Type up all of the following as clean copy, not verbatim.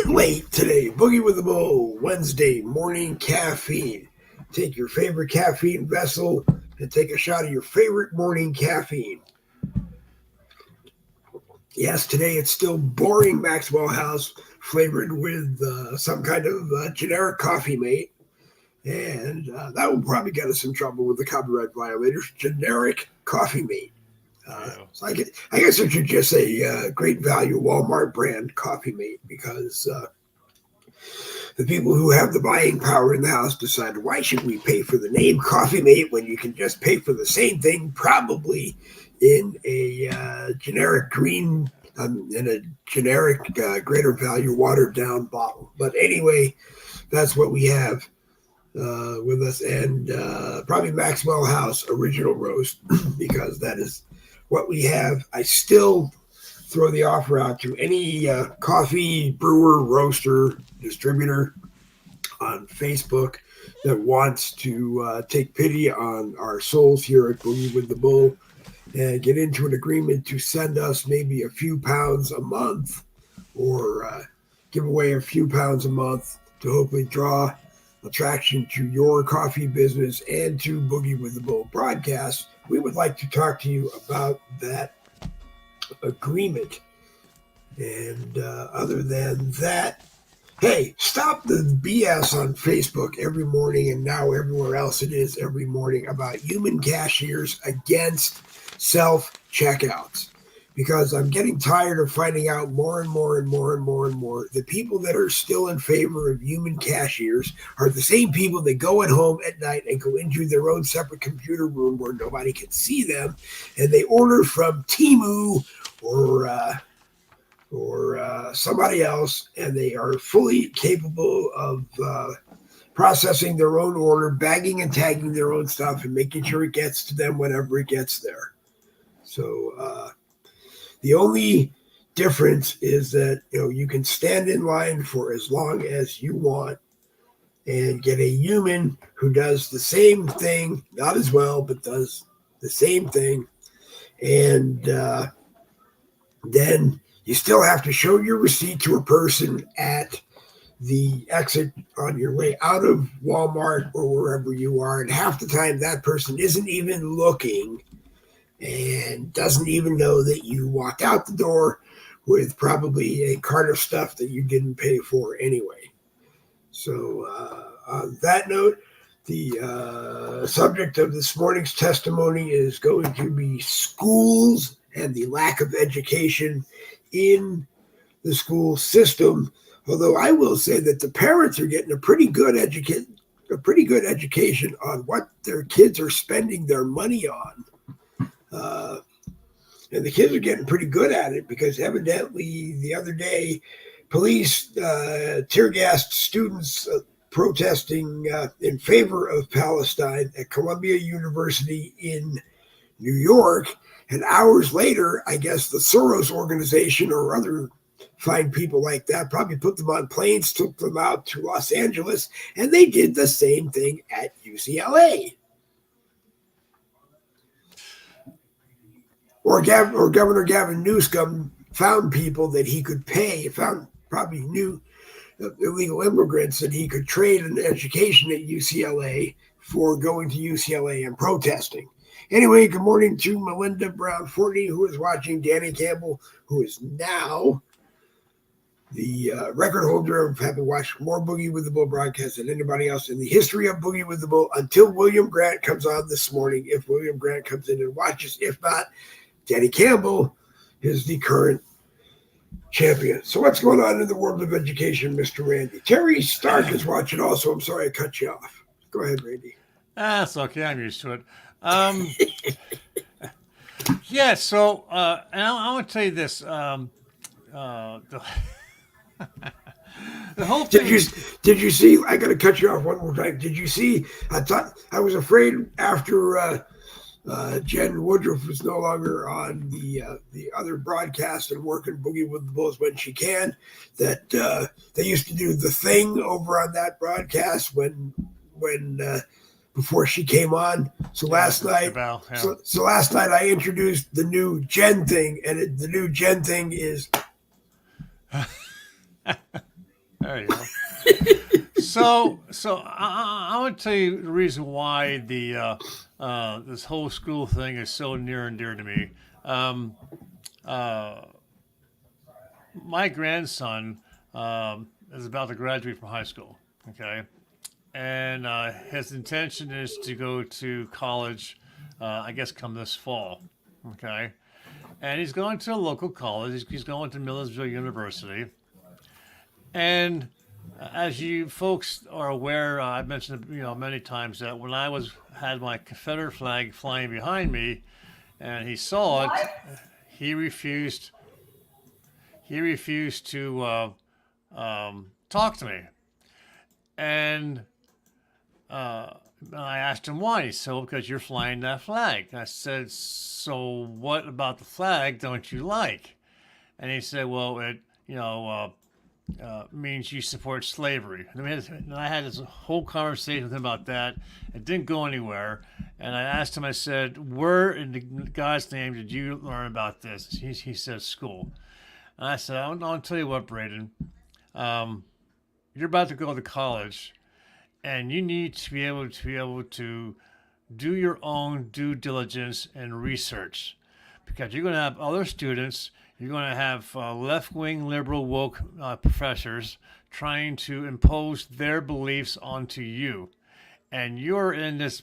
bit late today. Boogie with the Bull, Wednesday morning caffeine. Take your favorite caffeine vessel and take a shot of your favorite morning caffeine. Yes, today it's still boring Maxwell House flavored with some kind of generic coffee mate. And that will probably get us in trouble with the copyright violators. Generic coffee mate. So I guess it should just say great value Walmart brand coffee mate because the people who have the buying power in the house decide why should we pay for the name Coffee Mate when you can just pay for the same thing probably in a generic green in a generic greater value watered down bottle. But anyway, that's what we have with us, and probably Maxwell House original roast because that is what we have. I still throw the offer out to any coffee brewer, roaster, distributor on Facebook that wants to take pity on our souls here at Boogie with the Bull and get into an agreement to send us maybe a few pounds a month or give away a few pounds a month to hopefully draw attraction to your coffee business and to Boogie with the Bull broadcast. We would like to talk to you about that agreement. And other than that, hey, stop the BS on Facebook every morning and now everywhere else it is every morning about human cashiers against self-checkouts. Because I'm getting tired of finding out more and more the people that are still in favor of human cashiers are the same people that go at home at night and go into their own separate computer room where nobody can see them, and they order from Temu or somebody else, and they are fully capable of processing their own order, bagging and tagging their own stuff, and making sure it gets to them whenever it gets there. So the only difference is that you can stand in line for as long as you want and get a human who does the same thing, not as well, but does the same thing, and then you still have to show your receipt to a person at the exit on your way out of Walmart or wherever you are, and half the time that person isn't even looking and doesn't even know that you walked out the door with probably a cart of stuff that you didn't pay for anyway. So on that note, the subject of this morning's testimony is going to be schools and the lack of education in the school system. Although I will say that the parents are getting a pretty good education on what their kids are spending their money on. And the kids are getting pretty good at it because evidently the other day, police tear gassed students protesting in favor of Palestine at Columbia University in New York. And hours later, I guess the Soros organization or other fine people like that probably put them on planes, took them out to Los Angeles, and they did the same thing at UCLA. Or Governor Gavin Newsom found people that he could pay, found probably new illegal immigrants that he could trade an education at UCLA for going to UCLA and protesting. Anyway, good morning to Melinda Brown-Fortney, who is watching, Danny Campbell, who is now the record holder of having watched more Boogie with the Bull broadcasts than anybody else in the history of Boogie with the Bull until William Grant comes on this morning, if William Grant comes in and watches. If not, Danny Campbell is the current champion. So what's going on in the world of education, Mr. Randy? Terry Stark is watching also. I'm sorry I cut you off. Go ahead, Randy. That's okay. I'm used to it. Yeah, so, and I want to tell you this. The whole thing. Did you see? I got to cut you off one more time. Did you see? I was afraid after Jen Woodruff was no longer on the other broadcast and working Boogie with the Bulls when she can, that they used to do the thing over on that broadcast when before she came on. So last night, so last night I introduced the new Jen thing, and the new Jen thing is So I want to tell you the reason why the this whole school thing is so near and dear to me. Um, uh, my grandson is about to graduate from high school. Okay, and his intention is to go to college. I guess come this fall. Okay, and he's going to a local college. He's going to Millersville University, and as you folks are aware, I've mentioned many times that when I had my Confederate flag flying behind me, and he saw it, he refused. He refused to talk to me, and uh, I asked him why. He said, "Well, because you're flying that flag." I said, "So what about the flag don't you like?" And he said, "Well, it means you support slavery." And I had this whole conversation with him about that. It didn't go anywhere. And I asked him, I said, "Where in God's name did you learn about this?" He said, "School." And I said, I'll tell you what, Braden. Um, you're about to go to college, and you need to be able to do your own due diligence and research, because you're going to have other students. You're going to have left-wing liberal woke professors trying to impose their beliefs onto you, and you're in this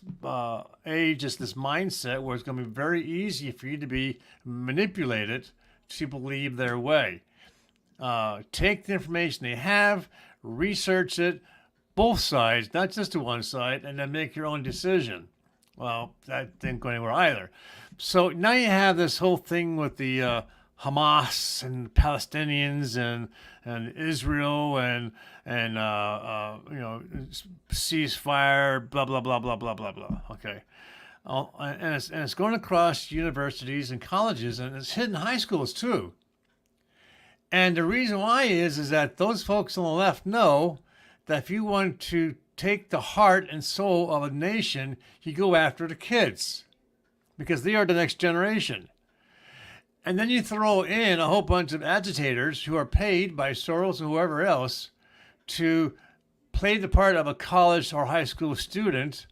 age, just this mindset where it's going to be very easy for you to be manipulated to believe their way. Take the information they have, research it, both sides, not just to one side, and then make your own decision. Well, that didn't go anywhere either. So now you have this whole thing with the Hamas and Palestinians and Israel and ceasefire, blah blah blah blah blah blah blah. Okay, and it's going across universities and colleges, and it's hitting high schools too. And the reason why is that those folks on the left know that if you want to take the heart and soul of a nation, you go after the kids, because they are the next generation. And then you throw in a whole bunch of agitators who are paid by Soros or whoever else to play the part of a college or high school student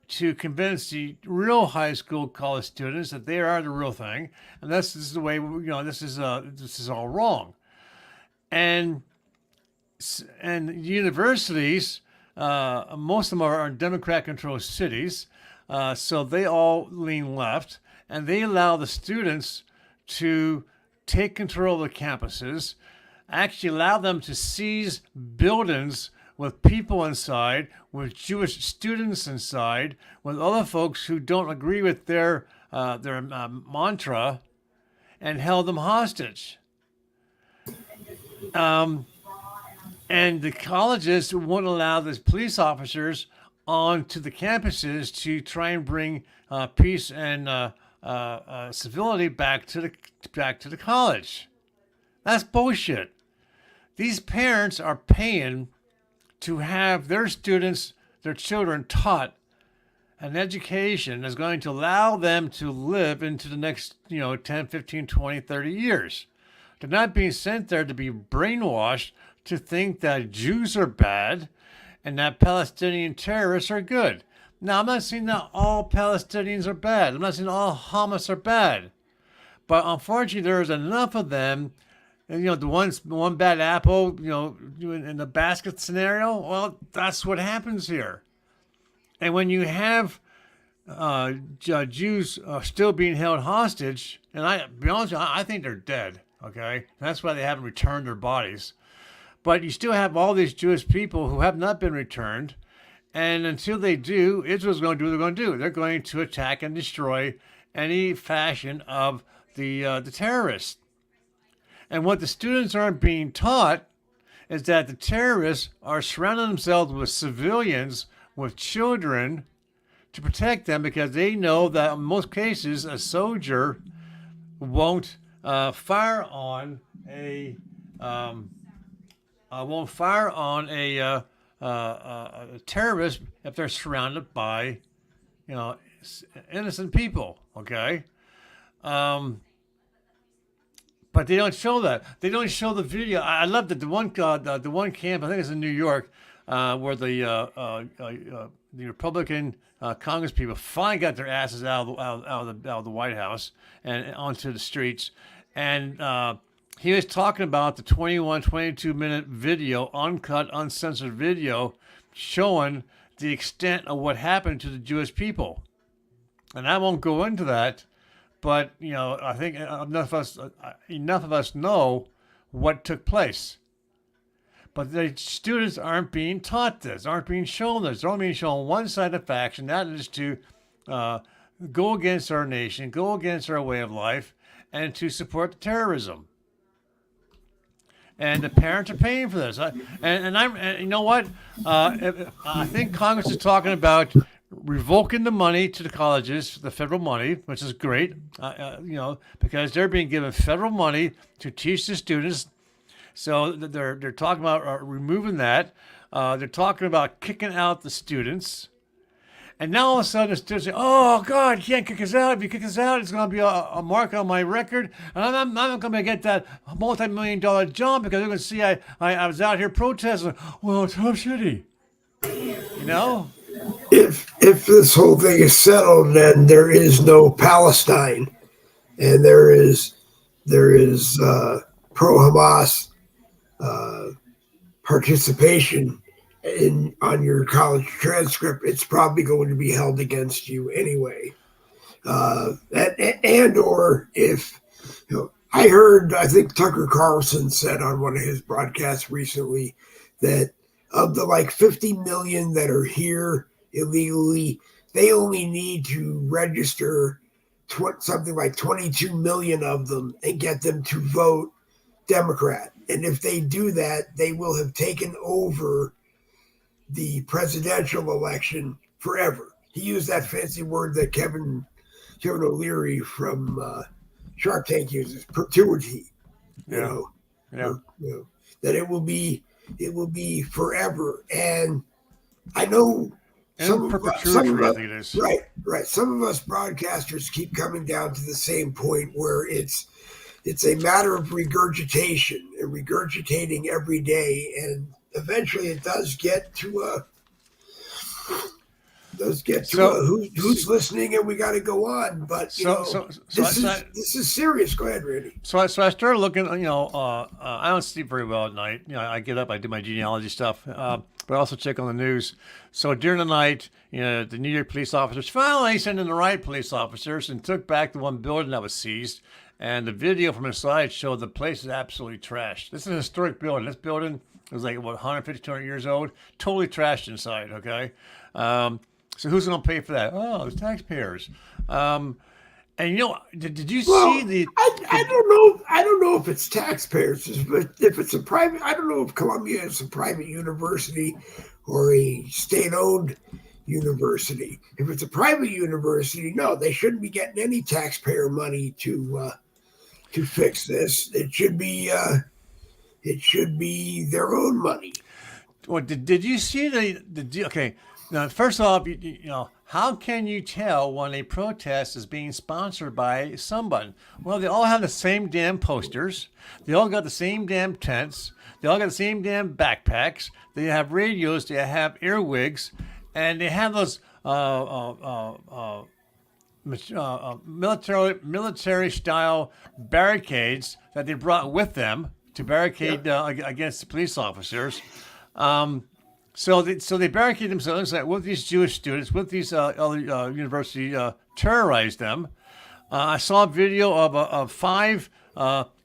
to convince the real high school college students that they are the real thing, and this is the way this is all wrong. And universities, most of them are in Democrat-controlled cities, so they all lean left, and they allow the students to take control of the campuses, actually allow them to seize buildings with people inside, with Jewish students inside, with other folks who don't agree with their mantra, and held them hostage. And the colleges won't allow the police officers onto the campuses to try and bring peace and civility back to the college. That's bullshit. These parents are paying to have their students, their children, taught an education that's going to allow them to live into the next 10, 15, 20, 30 years. They're not being sent there to be brainwashed to think that Jews are bad and that Palestinian terrorists are good. Now, I'm not saying that all Palestinians are bad. I'm not saying all Hamas are bad. But unfortunately, there's enough of them. And, the one bad apple, in the basket scenario, well, that's what happens here. And when you have Jews still being held hostage, and to be honest with you, I think they're dead, okay? That's why they haven't returned their bodies. But you still have all these Jewish people who have not been returned. And until they do, Israel's going to do what they're going to do. They're going to attack and destroy any fashion of the terrorists. And what the students aren't being taught is that the terrorists are surrounding themselves with civilians, with children, to protect them, because they know that in most cases a soldier won't fire on a terrorist if they're surrounded by innocent people. Okay. But they don't show that. They don't show the video. I love that the one camp, I think it's in New York, where the Republican Congress people finally got their asses out of the White House and onto the streets, and he was talking about the 22-minute video, uncut, uncensored video, showing the extent of what happened to the Jewish people. And I won't go into that, but I think enough of us know what took place. But the students aren't being taught this, aren't being shown this. They're only being shown one side of facts, and that is to go against our nation, go against our way of life, and to support the terrorism. And the parents are paying for this. And you know what? I think Congress is talking about revoking the money to the colleges, the federal money, which is great, because they're being given federal money to teach the students. So they're talking about removing that. They're talking about kicking out the students. And now all of a sudden the students say, oh, God, you can't kick us out. If you kick us out, it's going to be a mark on my record. And I'm not going to get that multi-million-dollar job because they're going to see I was out here protesting. Well, tough shitty. If this whole thing is settled, then there is no Palestine. And there is pro-Hamas participation on your college transcript. It's probably going to be held against you anyway. Or if I think Tucker Carlson said on one of his broadcasts recently that of the 50 million that are here illegally, they only need to register something like 22 million of them and get them to vote Democrat. And if they do that, they will have taken over the presidential election forever. He used that fancy word that Kevin O'Leary from Shark Tank uses, perpetuity. That it will be forever. And I know some of us, right. Some of us broadcasters keep coming down to the same point where it's a matter of regurgitation and regurgitating every day, and eventually it does get to who's listening, and we got to go on. But this is serious. Go ahead, Randy. So I started looking. I don't sleep very well at night. I get up, I do my genealogy stuff, but I also check on the news. So during the night, the New York police officers finally sent in the right police officers and took back the one building that was seized. And the video from inside showed the place is absolutely trashed. This is a historic building. This building is 150, 200 years old. Totally trashed inside, okay? So who's going to pay for that? Oh, the taxpayers. And did you see the... I don't know. I don't know if it's taxpayers, but if it's a private... I don't know if Columbia is a private university or a state-owned university. If it's a private university, no, they shouldn't be getting any taxpayer money to fix this. It should be their own money. Well, did you see the okay? Now, first off, how can you tell when a protest is being sponsored by someone? Well, they all have the same damn posters. They all got the same damn tents. They all got the same damn backpacks. They have radios. They have earwigs, and they have those military style barricades that they brought with them to barricade against the police officers. So they barricade themselves with these Jewish students, with these other university terrorized them. I saw a video of 5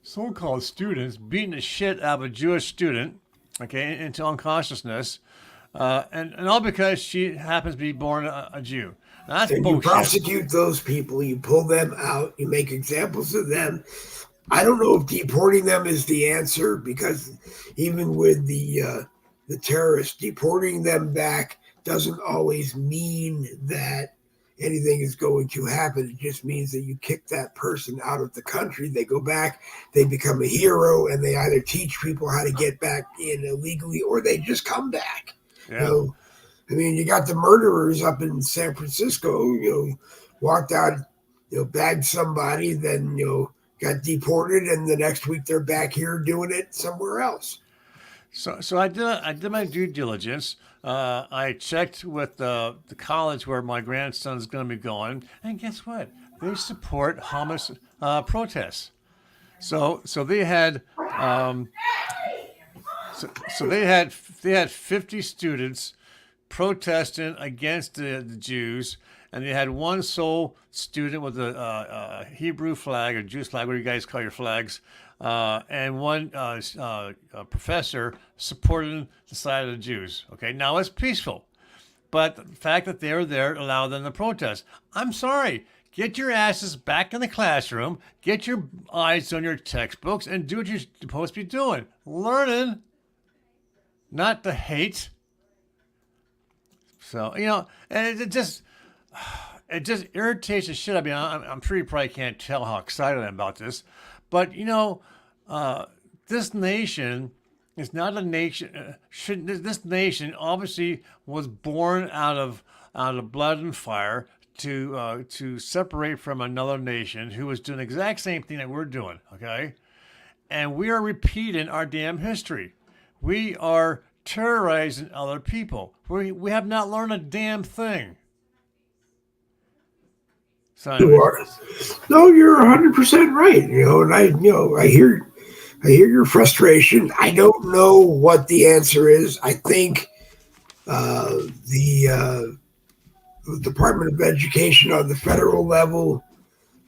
so-called students beating the shit out of a Jewish student, into unconsciousness, and all because she happens to be born a Jew. Now, that's bullshit. You prosecute those people, you pull them out, you make examples of them. I don't know if deporting them is the answer, because even with the terrorists, deporting them back doesn't always mean that anything is going to happen. It just means that you kick that person out of the country. They go back, they become a hero, and they either teach people how to get back in illegally, or they just come back. Yeah. You got the murderers up in San Francisco, walked out, bagged somebody, then, got deported, and the next week they're back here doing it somewhere else. So I did my due diligence. I checked with the college where my grandson's going to be going, and guess what? They support Hamas protests. So they had so they had 50 students protesting against the Jews, and they had one sole student with a Hebrew flag or Jewish flag, what do you guys call your flags, and one professor supporting the side of the Jews. Okay, now it's peaceful, but the fact that they were there allowed them to protest. I'm sorry. Get your asses back in the classroom, get your eyes on your textbooks, and do what you're supposed to be doing. Learning, not the hate. So, and it just irritates the shit out of me. I'm sure you probably can't tell how excited I am about this, but this nation is not a nation. This nation obviously was born out of blood and fire to separate from another nation who was doing the exact same thing that we're doing. Okay, and we are repeating our damn history. We are terrorizing other people. We have not learned a damn thing. So You anyways, are. No, you're 100% right. And I hear your frustration. I don't know what the answer is. I think the Department of Education on the federal level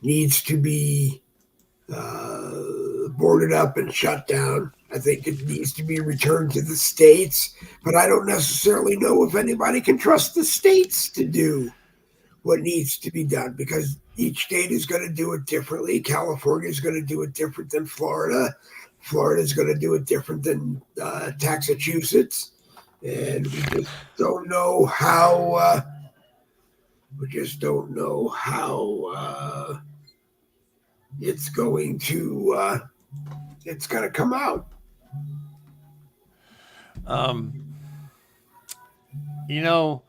needs to be boarded up and shut down. I think it needs to be returned to the states, but I don't necessarily know if anybody can trust the states to do what needs to be done because each state is going to do it differently. California is going to do it different than Florida. Florida is going to do it different than Massachusetts, and we just don't know how. We just don't know how it's going to come out. you know,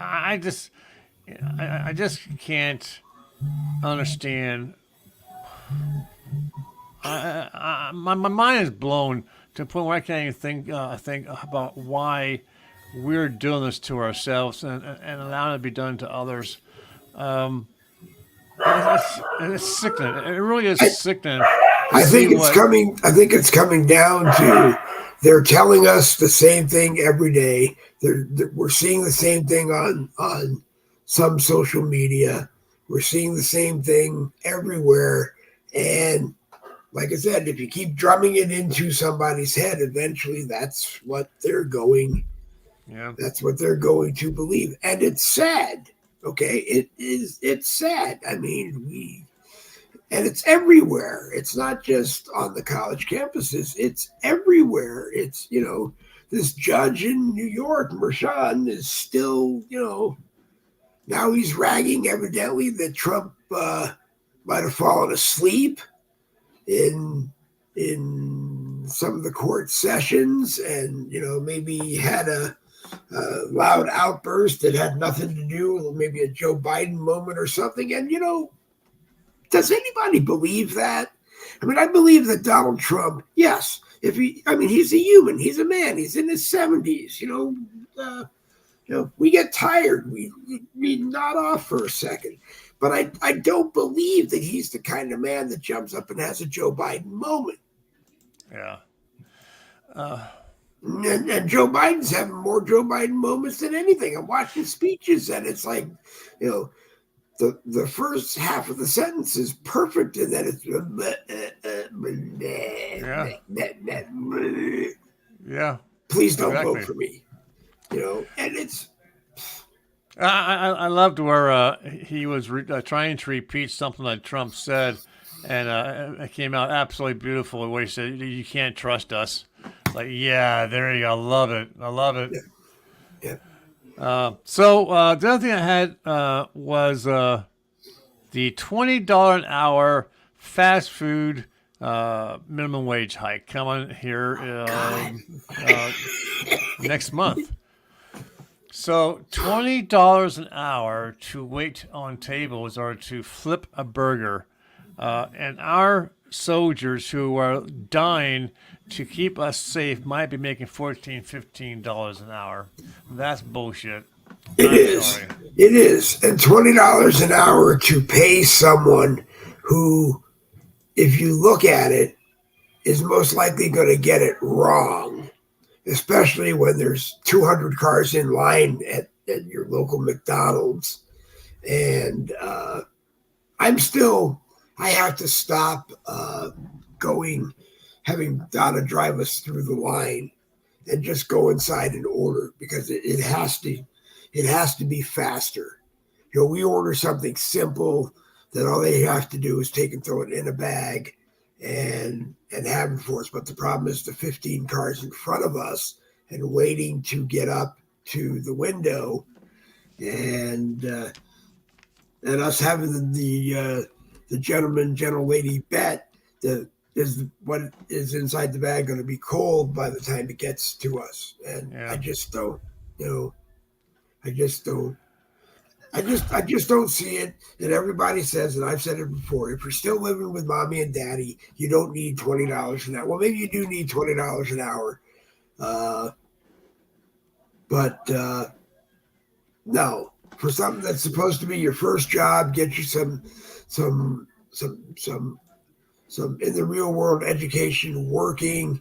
I just I just can't understand. My mind is blown to a point where I can't even think about why we're doing this to ourselves and allowing it to be done to others. Um, it's sickening. It really is I, sickening to I see think it's what. coming. I think it's coming down to they're telling us the same thing every day. We're seeing the same thing on some social media. We're seeing the same thing everywhere. And like I said, if you keep drumming it into somebody's head, eventually that's what they're going. Yeah. That's what they're going to believe. And it's sad. Okay, it is. It's sad. I mean, and it's everywhere. It's not just on the college campuses. It's everywhere. It's this judge in New York, Merchan, is still now he's ragging evidently that Trump might have fallen asleep in some of the court sessions, and maybe had a loud outburst that had nothing to do with maybe a Joe Biden moment or something. And does anybody believe that? I mean, I believe that Donald Trump, yes, he's a human, he's a man, he's in his 70s. We get tired, we nod off for a second. But I don't believe that he's the kind of man that jumps up and has a Joe Biden moment. Yeah. And Joe Biden's having more Joe Biden moments than anything. I'm watching speeches, and it's like, the first half of the sentence is perfect, and then it's Yeah. please don't Exactly. vote for me. And it's I loved where he was trying to repeat something that Trump said, and it came out absolutely beautiful. Where he said, "You can't trust us." Like, yeah, there you go. I love it. I love it. yeah. So the other thing I had was the $20 an hour fast food minimum wage hike coming here next month. So $20 an hour to wait on tables or to flip a burger and our soldiers who are dying to keep us safe might be making $14, $15 an hour. That's bullshit. It I'm is. sorry. It is. And $20 an hour to pay someone who, if you look at it, is most likely going to get it wrong, especially when there's 200 cars in line at your local McDonald's. And I have to stop going, having Donna drive us through the line and just go inside and order because it has to be faster. We order something simple that all they have to do is take and throw it in a bag and have it for us. But the problem is the 15 cars in front of us and waiting to get up to the window and us having the gentle lady bet that is what is inside the bag going to be cold by the time it gets to us. And Yeah. I just don't, I just don't. I just don't see it. And everybody says, and I've said it before, if you're still living with mommy and daddy, you don't need $20 an hour. Well, maybe you do need $20 an hour. But no, for something that's supposed to be your first job, get you some in the real world education, working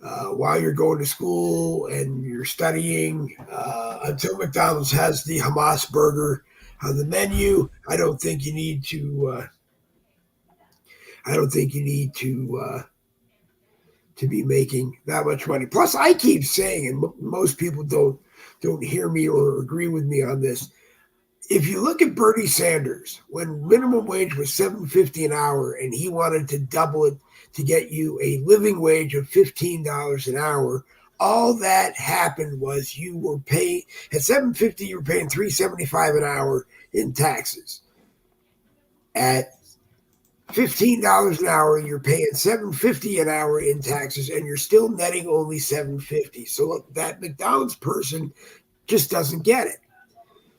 while you're going to school and you're studying. Until McDonald's has the Hamas burger on the menu, I don't think you need to. I don't think you need to be making that much money. Plus, I keep saying, and most people don't hear me or agree with me on this. If you look at Bernie Sanders, when minimum wage was $7.50 an hour, and he wanted to double it to get you a living wage of $15 an hour, all that happened was you were paying at $7.50. You were paying $3.75 an hour in taxes. At $15 an hour, you're paying $7.50 an hour in taxes, and you're still netting only $7.50. So look, that McDonald's person just doesn't get it.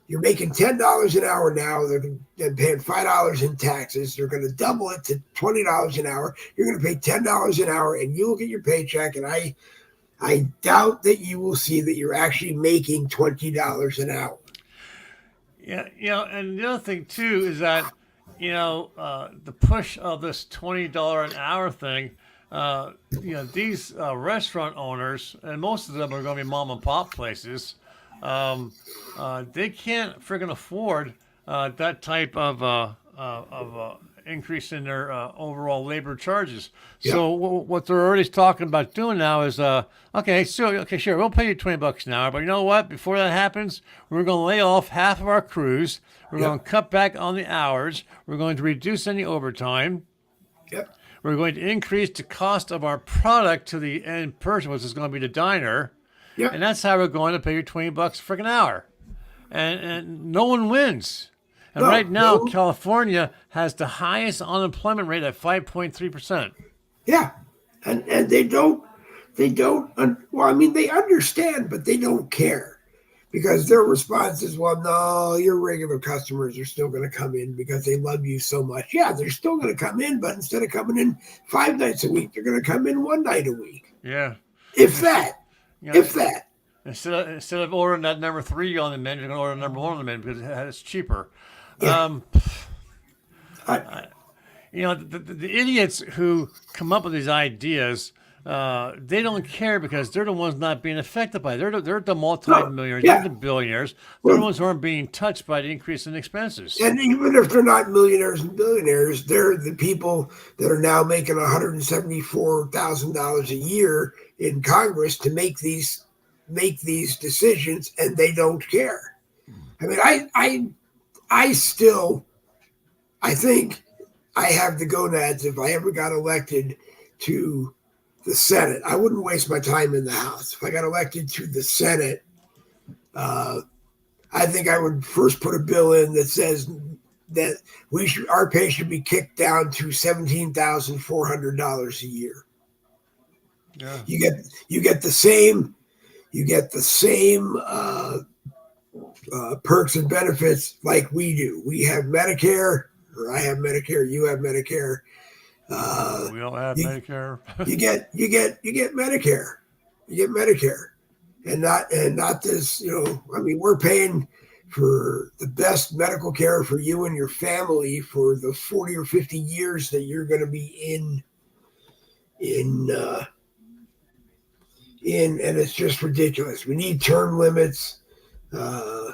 You're making $10 an hour now. They're paying $5 in taxes. They're going to double it to $20 an hour. You're going to pay $10 an hour, and you look at your paycheck, and I doubt that you will see that you're actually making $20 an hour. Yeah, and the other thing too is that the push of this $20 an hour thing. These restaurant owners, and most of them are going to be mom and pop places. They can't friggin' afford that type of increase in their overall labor charges. Yeah. So what they're already talking about doing now is, sure, we'll pay you $20 an hour, but you know what? Before that happens, we're going to lay off half of our crews. We're going to cut back on the hours. We're going to reduce any overtime. Yep. We're going to increase the cost of our product to the end person, which is going to be the diner. Yep. And that's how we're going to pay you $20 freaking hour. And no one wins. And right now, California has the highest unemployment rate at 5.3%. Yeah. And they don't, well, I mean, they understand, but they don't care. Because their response is, well, no, your regular customers are still going to come in because they love you so much. Yeah, they're still going to come in, but instead of coming in 5 nights a week, they're going to come in 1 night a week. Yeah. If that. If that. Instead of ordering that number 3 on the menu, you're going to order number 1 on the menu because it's cheaper. Yeah. The idiots who come up with these ideas, they don't care because they're the ones not being affected by it. They're the multi-millionaires, they're the billionaires. They're the ones who aren't being touched by the increase in expenses. And even if they're not millionaires and billionaires, they're the people that are now making $174,000 a year in Congress to make these decisions, and they don't care. I mean, I think I have the gonads. If I ever got elected to the Senate, I wouldn't waste my time in the House. If I got elected to the Senate, I think I would first put a bill in that says that our pay should be kicked down to $17,400 a year. Yeah. You get the same perks and benefits like we do. We have Medicare, or I have Medicare, you have Medicare. We all have You, Medicare. you get Medicare. You get Medicare, and not this. I mean, we're paying for the best medical care for you and your family for the 40 or 50 years that you're going to be in and it's just ridiculous. We need term limits. Uh,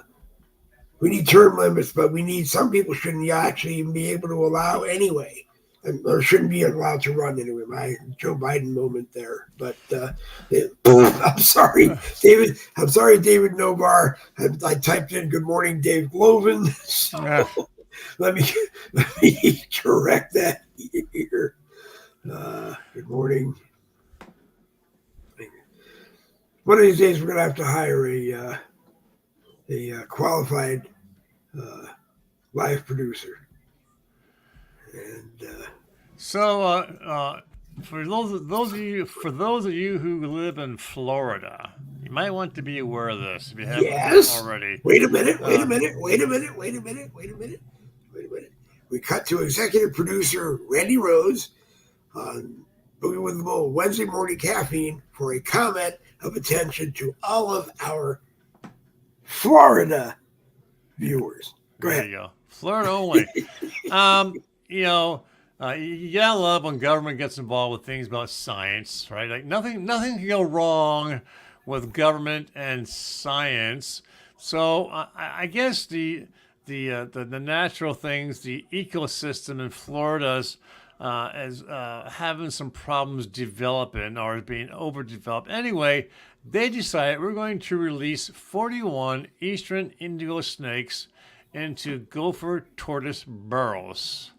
but we need some people shouldn't actually even be able to allow anyway, or shouldn't be allowed to run anyway. My Joe Biden moment there, but I'm sorry, David. I'm sorry, David Novar. I typed in "Good morning, Dave Glovin," so Yeah. let me correct that here. Good morning. One of these days, we're going to have to hire a qualified live producer. And So, for those of you who live in Florida, you might want to be aware of this if you haven't yes, already. wait a minute. We cut to executive producer Randy Rose on Boogie with the Bull Wednesday morning caffeine for a comment of attention to all of our Florida viewers. Go There ahead. you go, Florida only. You gotta love when government gets involved with things about science, right? Like nothing can go wrong with government and science. So I guess the natural things, the ecosystem in Florida's is having some problems developing or being overdeveloped. Anyway, they decided we're going to release 41 eastern indigo snakes into gopher tortoise burrows.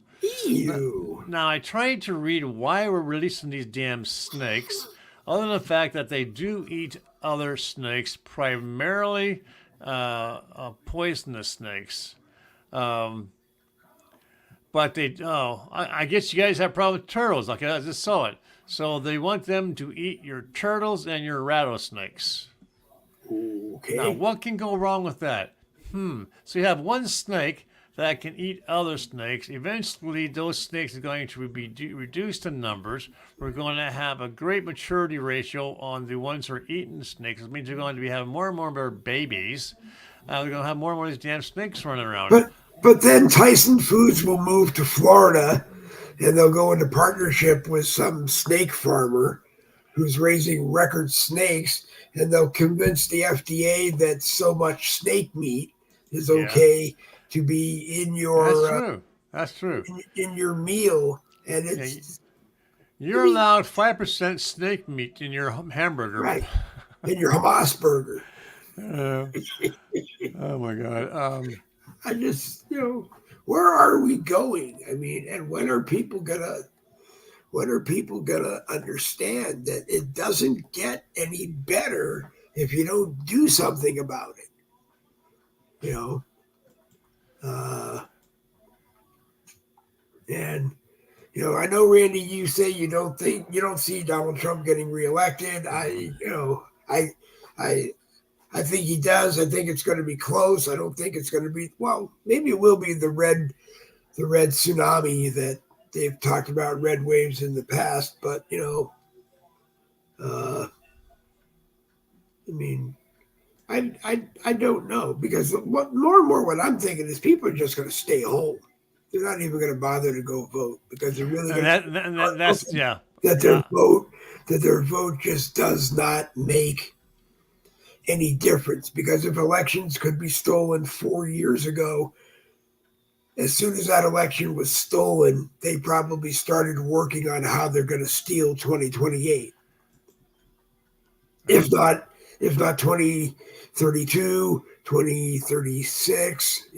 Ew. Now, I tried to read why we're releasing these damn snakes, other than the fact that they do eat other snakes, primarily poisonous snakes. But I guess you guys have problems with turtles. Okay, I just saw it. So they want them to eat your turtles and your rattlesnakes. Now, Okay. what can go wrong with that? So you have one snake that can eat other snakes. Eventually, those snakes are going to be reduced in numbers. We're going to have a great maturity ratio on the ones who are eating snakes. It means we're going to be having more and more babies. We're going to have more and more of these damn snakes running around. But then Tyson Foods will move to Florida, and they'll go into partnership with some snake farmer who's raising record snakes, and they'll convince the FDA that so much snake meat is okay to be in your That's true. in your meal, and Yeah, it's you're allowed 5% snake meat in your hamburger. right in your Hamas burger. Oh my God. I just where are we going? I mean, and when are people gonna understand that it doesn't get any better if you don't do something about it? And I know, Randy, you say you don't see Donald Trump getting reelected. I think he does. I think it's going to be close. I don't think it's going to be, well, maybe it will be the red tsunami that they've talked about, red waves in the past, but I mean, I don't know, because more and more what I'm thinking is people are just going to stay home. They're not even going to bother to go vote because they're really going to that their vote just does not make any difference, because if elections could be stolen 4 years ago, as soon as that election was stolen, they probably started working on how they're going to steal 2028. If not 2032, 2036,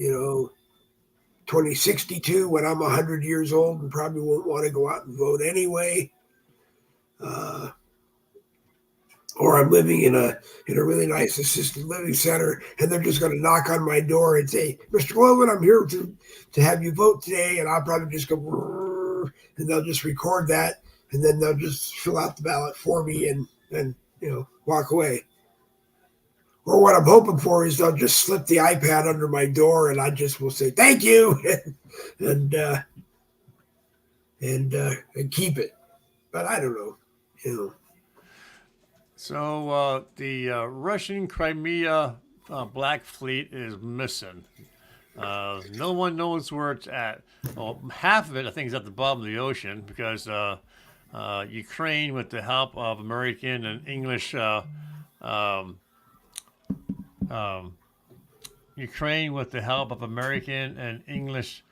2062, when I'm 100 years old and probably won't want to go out and vote anyway. Or I'm living in a really nice assisted living center, and they're just going to knock on my door and say, "Mr. Glovin, I'm here to have you vote today," and I'll probably just go, and they'll just record that, and then they'll just fill out the ballot for me and walk away. Or what I'm hoping for is they'll just slip the iPad under my door, and I just will say thank you, and and keep it. But I don't know, you know. So the Russian Crimea Black Fleet is missing. No one knows where it's at. Well, half of it, I think, is at the bottom of the ocean because Ukraine, with the help of American and English, um, um, Ukraine, with the help of American and English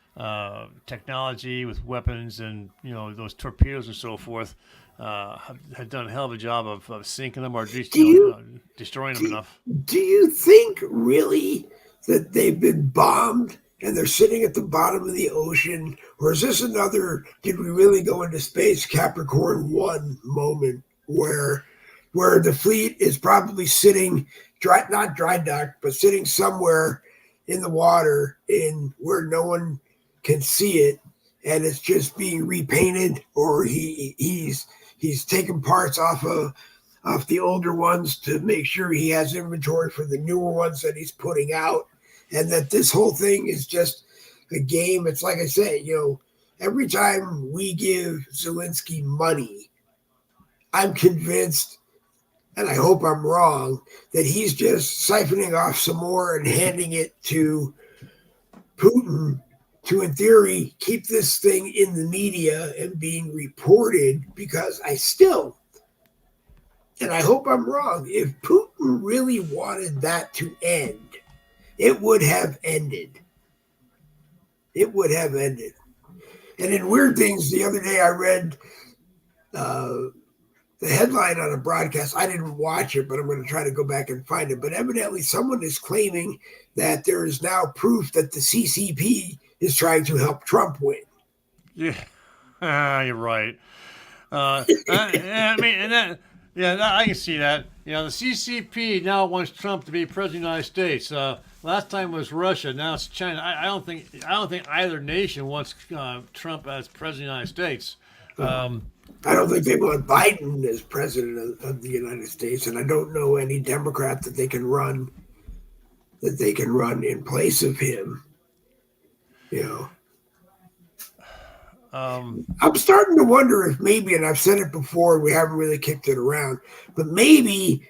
technology with weapons and those torpedoes and so forth, have done a hell of a job of sinking them or destroying them enough. Do you think really that they've been bombed and they're sitting at the bottom of the ocean, or is this another "did we really go into space" Capricorn 1 moment where the fleet is probably sitting not dry docked, but sitting somewhere in the water in where no one can see it, and it's just being repainted, or he's taking parts off the older ones to make sure he has inventory for the newer ones that he's putting out, and that this whole thing is just a game. It's like I say, every time we give Zelensky money, I'm convinced, and I hope I'm wrong, that he's just siphoning off some more and handing it to Putin to, in theory, keep this thing in the media and being reported, because and I hope I'm wrong, if Putin really wanted that to end, it would have ended. It would have ended. And in Weird Things, the other day I read the headline on a broadcast. I didn't watch it, but I'm going to try to go back and find it. But evidently someone is claiming that there is now proof that the CCP is trying to help Trump win. Yeah, you're right. I mean, and that, yeah, I can see that. The CCP now wants Trump to be president of the United States. Last time was Russia. Now it's China. I don't think either nation wants Trump as president of the United States. I don't think they want Biden as president of the United States, and I don't know any Democrat that they can run in place of him. I'm starting to wonder if maybe, and I've said it before, we haven't really kicked it around, but maybe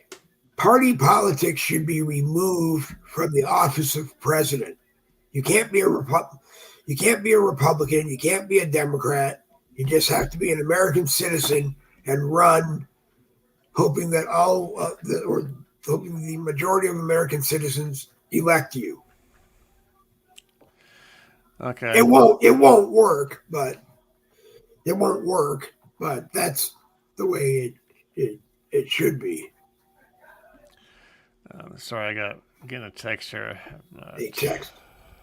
party politics should be removed from the office of president. You can't be a Republican. You can't be a Democrat. You just have to be an American citizen and run, hoping that hoping the majority of American citizens elect you. Okay. It won't work, but that's the way it should be. Sorry, getting a text here. A text.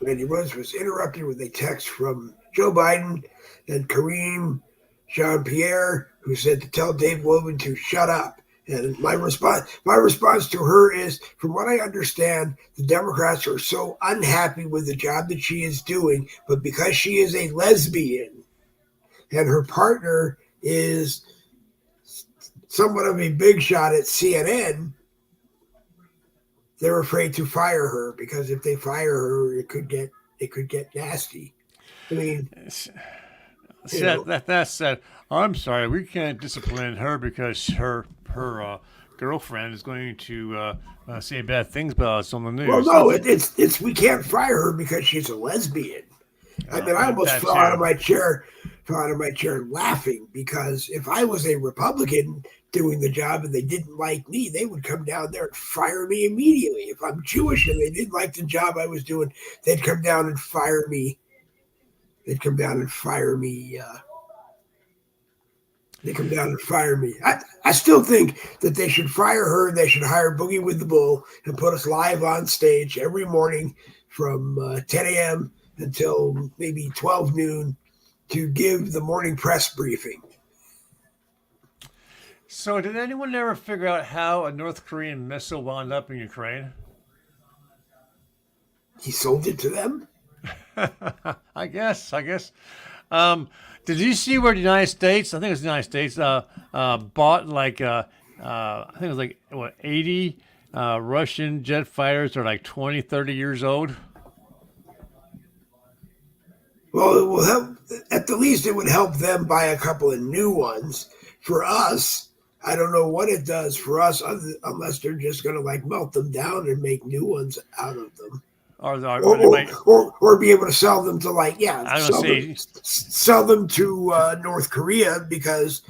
Randy Rhodes was interrupted with a text from Joe Biden and Kareem Jean-Pierre, who said to tell Dave Woven to shut up. And my response to her is, from what I understand, the Democrats are so unhappy with the job that she is doing, but because she is a lesbian and her partner is somewhat of a big shot at CNN, they're afraid to fire her, because if they fire her, it could get nasty. I mean, that said, I'm sorry, we can't discipline her because her girlfriend is going to say bad things about us on the news. Well, no, it's we can't fire her because she's a lesbian. I mean, I almost fell out of my chair laughing, because if I was a Republican doing the job and they didn't like me, they would come down there and fire me immediately. If I'm Jewish and they didn't like the job I was doing, they'd come down and fire me. They come down and fire me. I still think that they should fire her. They should hire Boogie with the Bull and put us live on stage every morning from 10 a.m. until maybe 12 noon to give the morning press briefing. So did anyone ever figure out how a North Korean missile wound up in Ukraine? He sold it to them? I guess. Did you see where the United States, I think it was the United States, bought like, I think it was like, 80 Russian jet fighters are like 20, 30 years old. Well, it will help. At the least, it would help them buy a couple of new ones. For us, I don't know what it does for us, unless they're just going to like melt them down and make new ones out of them, Or they might, or be able to sell them to like I was going to say, sell them to North Korea because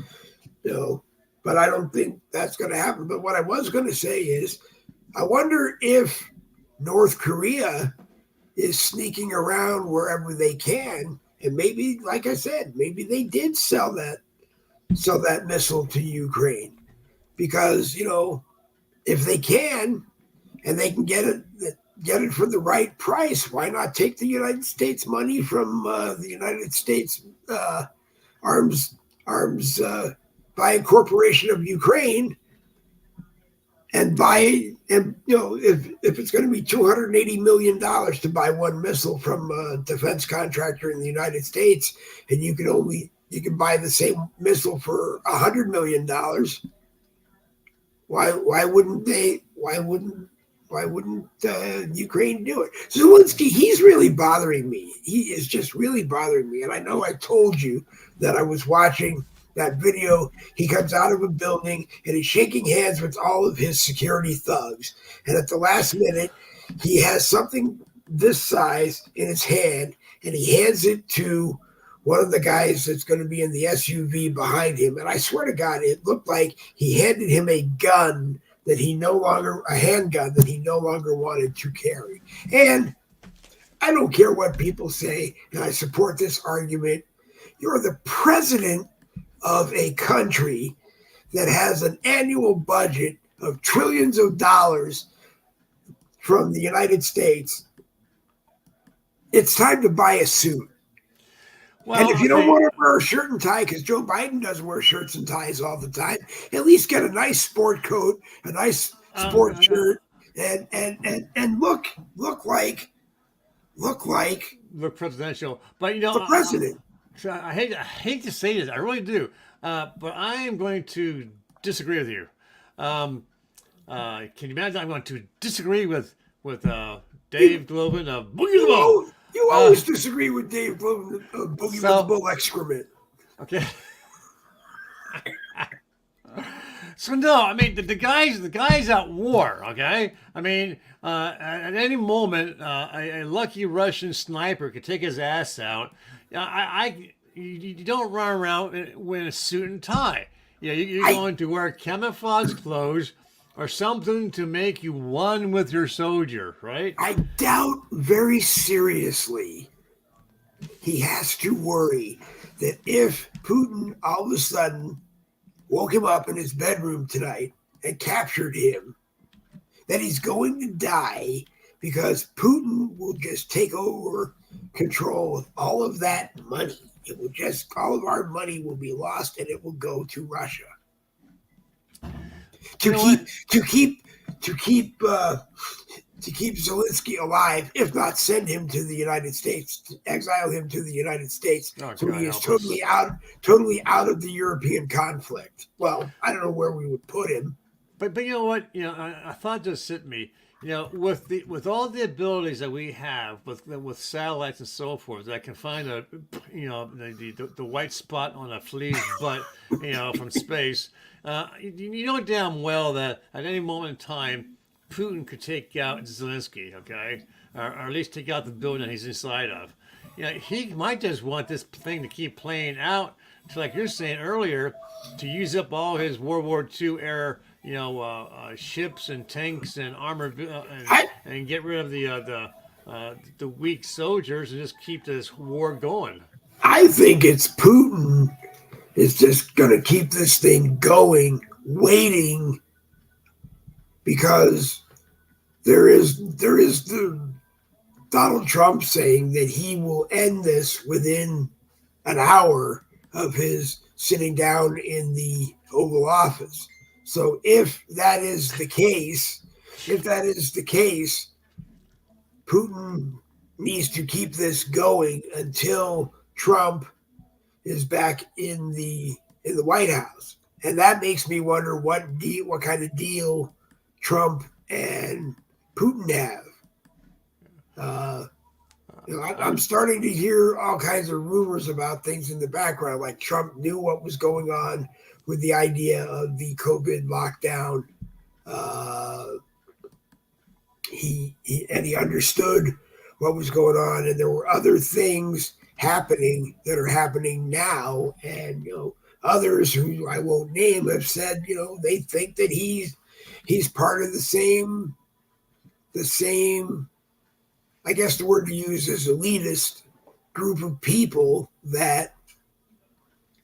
But I don't think that's going to happen. But what I was going to say is, I wonder if North Korea is sneaking around wherever they can, and maybe, like I said, maybe they did sell that missile to Ukraine because if they can and they can get it for the right price, why not take the United States money from the United States arms buying corporation of Ukraine and buy, and if it's going to be $280 million to buy one missile from a defense contractor in the United States, and you can buy the same missile for $100 million, why wouldn't Ukraine do it? Zelensky, he's really bothering me. He is just really bothering me. And I know I told you that I was watching that video. He comes out of a building and he's shaking hands with all of his security thugs. And at the last minute, he has something this size in his hand and he hands it to one of the guys that's going to be in the SUV behind him. And I swear to God, it looked like he handed him a handgun that he no longer wanted to carry. And I don't care what people say, and I support this argument. You're the president of a country that has an annual budget of trillions of dollars from the United States. It's time to buy a suit. Well, and if you don't want to wear a shirt and tie, because Joe Biden doesn't wear shirts and ties all the time, at least get a nice sport coat, a nice sport shirt, and look presidential. But the president. I hate to say this, I really do, but I am going to disagree with you. Can you imagine? I'm going to disagree with Dave Globin of Boogie the Bull. You always disagree with Dave Globin of Boogie with the Bull excrement. Okay. So no, I mean the guy's at war. Okay, I mean at any moment a lucky Russian sniper could take his ass out. You don't run around in a suit and tie. You're going to wear camouflage clothes or something to make you one with your soldier, right? I doubt very seriously he has to worry that if Putin all of a sudden woke him up in his bedroom tonight and captured him, that he's going to die because Putin will just take over control of all of that money. All of our money will be lost and it will go to Russia. To keep Zelensky alive, if not send him to the United States, to exile him to the United States, so he is totally out of the European conflict. Well, I don't know where we would put him. But you know what? A thought just hit me. With all the abilities that we have with satellites and so forth, that can find the white spot on a flea's butt, from space. You know damn well that at any moment in time, Putin could take out Zelensky, okay, or at least take out the building he's inside of. He might just want this thing to keep playing out, to, like you're saying earlier, to use up all his World War II era, ships and tanks and armor, and get rid of the weak soldiers and just keep this war going. I think it's Putin is just going to keep this thing going, waiting, because there is the Donald Trump saying that he will end this within an hour of his sitting down in the Oval Office. So if that is the case, Putin needs to keep this going until Trump is back in the White House. And that makes me wonder what kind of deal Trump and Putin have. Uh, I'm starting to hear all kinds of rumors about things in the background, like Trump knew what was going on with the idea of the COVID lockdown. Uh, he understood what was going on, and there were other things happening that are happening now, and others who I won't name have said they think that he's part of the same. I guess the word to use is elitist group of people that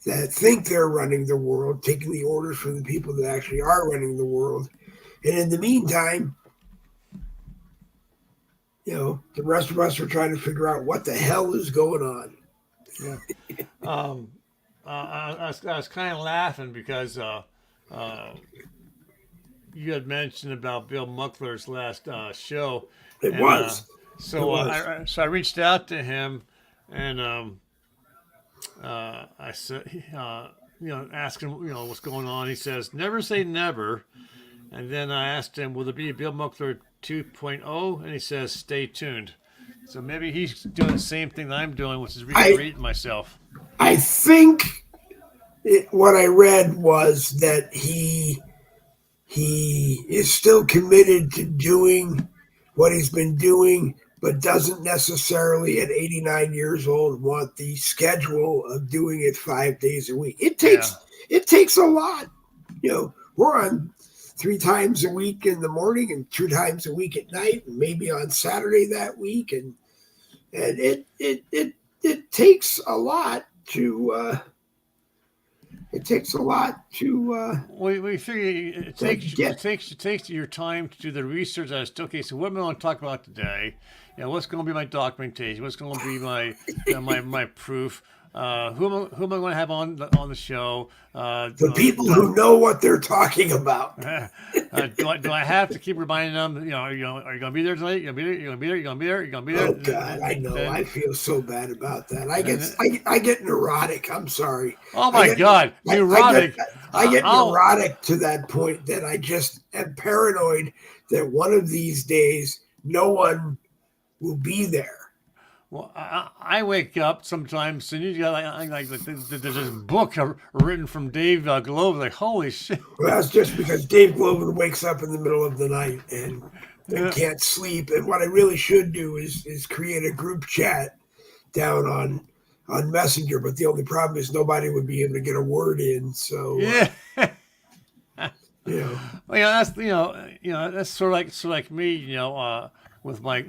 think they're running the world, taking the orders from the people that actually are running the world. And in the meantime, the rest of us are trying to figure out what the hell is going on. Yeah. I was kind of laughing because you had mentioned about Bill Muckler's last show. It was. So I reached out to him and I said, asked him, what's going on. He says, never say never. And then I asked him, will there be a Bill Muckler 2.0? And he says, stay tuned. So maybe he's doing the same thing that I'm doing, which is recreating myself. I think what I read was that he is still committed to doing what he's been doing, but doesn't necessarily at 89 years old want the schedule of doing it 5 days a week. It takes a lot. We're on 3 times a week in the morning and 2 times a week at night, and maybe on Saturday that week, and it takes a lot to. It takes a lot to. We figure it takes your time to do the research as to, okay, so what am I going to talk about today? What's going to be my documentation? What's going to be my my proof? Who am I going to have on the show? The people who know what they're talking about. Do I have to keep reminding them? Are you going to be there tonight? You're going to be there. You're going to be there. You're going to be there. You're going to be there. Oh God, I know. I feel so bad about that. I get neurotic. I'm sorry. Oh my God, neurotic. I get neurotic to that point that I just am paranoid that one of these days no one will be there. Well, I wake up sometimes, and you got like there's this book written from Dave Glover. Like, holy shit! Well, that's just because Dave Glover wakes up in the middle of the night and can't sleep. And what I really should do is create a group chat down on Messenger. But the only problem is nobody would be able to get a word in. So Well, that's that's sort of like me. With my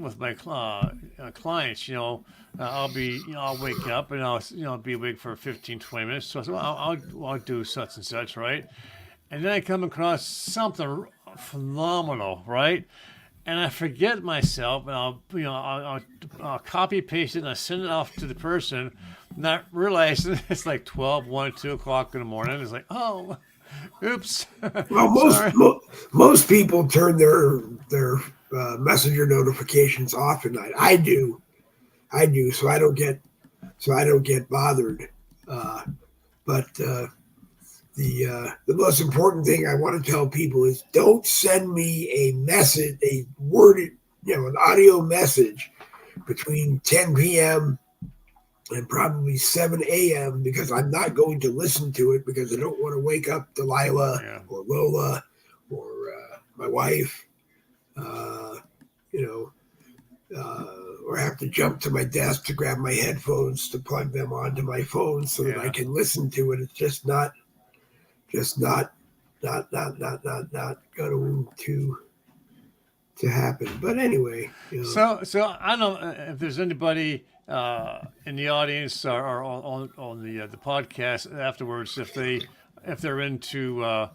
clients, I'll wake up and I'll be awake for 15, 20 minutes. So I'll do such and such, right? And then I come across something phenomenal, right? And I forget myself, and I'll copy paste it and I send it off to the person, not realizing it's like 12, 1, 2 o'clock in the morning. It's like, oh, oops. Well, most people turn their messenger notifications off at night. I do, so I don't get bothered. But the most important thing I want to tell people is don't send me a message, a worded, an audio message between 10 p.m. and probably 7 a.m. because I'm not going to listen to it because I don't want to wake up Delilah or Lola or my wife. Or have to jump to my desk to grab my headphones to plug them onto my phone so that I can listen to it. It's just not going to happen. But anyway, So I don't know if there's anybody in the audience or on the podcast afterwards if they're into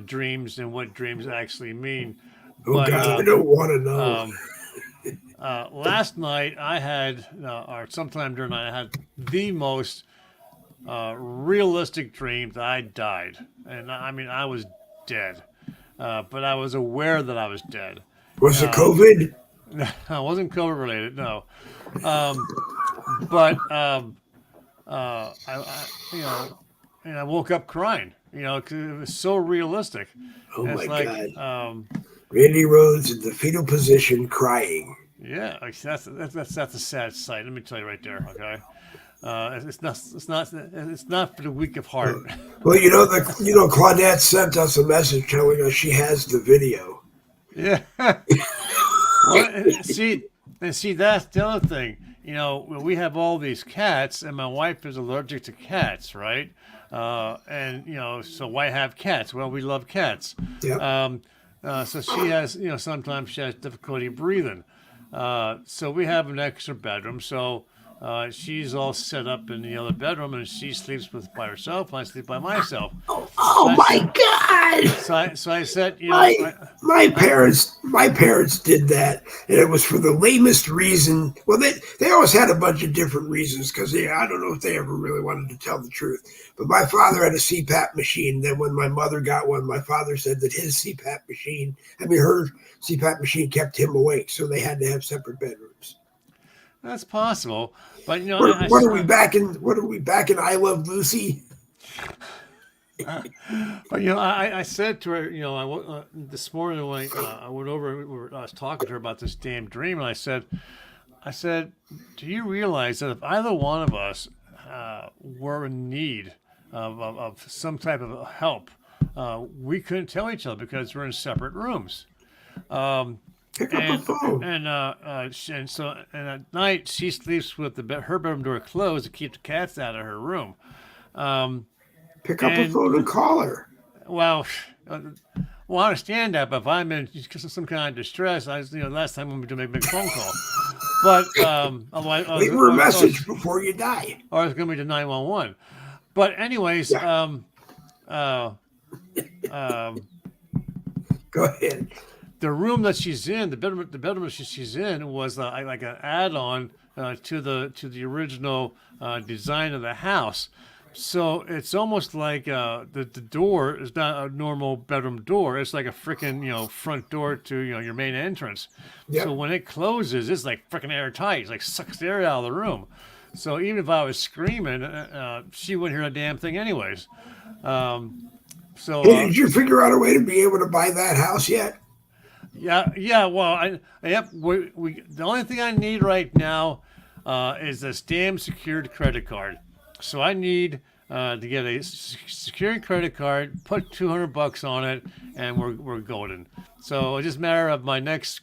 dreams and what dreams actually mean. God, I don't want to know. Last night I had, or sometime during the night, I had the most realistic dream that I died. And I mean, I was dead. But I was aware that I was dead. Was it COVID? No, it wasn't COVID related, no. And I woke up crying, because it was so realistic. Oh, my God. Randy Rhodes in the fetal position, crying. Yeah, that's a sad sight. Let me tell you right there. Okay, it's not for the weak of Uh, heart. well, Claudette sent us a message telling us she has the video. Yeah. Well, and see, that's the other thing. We have all these cats, and my wife is allergic to cats, right? And so why have cats? Well, we love cats. Yep. So she has, sometimes she has difficulty breathing. So we have an extra bedroom. So she's all set up in the other bedroom, and she sleeps by herself. I sleep by myself. Oh my God! So I said, My parents did that, and it was for the lamest reason. Well, they always had a bunch of different reasons because I don't know if they ever really wanted to tell the truth. But my father had a CPAP machine. Then when my mother got one, my father said that her CPAP machine kept him awake, so they had to have separate bedrooms. that's possible, but What are we back in? What are we back in? I Love Lucy. But I said to her, this morning when I went over, I was talking to her about this damn dream, and I said, do you realize that if either one of us were in need of some type of help, we couldn't tell each other because we're in separate rooms. Pick up the phone. And at night she sleeps with her bedroom door closed to keep the cats out of her room. Pick up the phone and call her. Well, I understand that, but if I'm in some kind of distress, last time when we make a big phone call. But leave her a message before you die. Or it's going to be to 911. But anyways, Yeah. Go ahead. The room that she's in, the bedroom that she's in, was like an add-on to the original design of the house. So it's almost like the door is not a normal bedroom door. It's like a freaking front door to your main entrance. Yep. So when it closes, it's like freaking airtight. It's like sucks the air out of the room. So even if I was screaming, she wouldn't hear a damn thing anyways. Did you figure out a way to be able to buy that house yet? Yeah. Well, the only thing I need right now is this damn secured credit card. So I need to get a secured credit card, put $200 on it, and we're golden. So it's just a matter of my next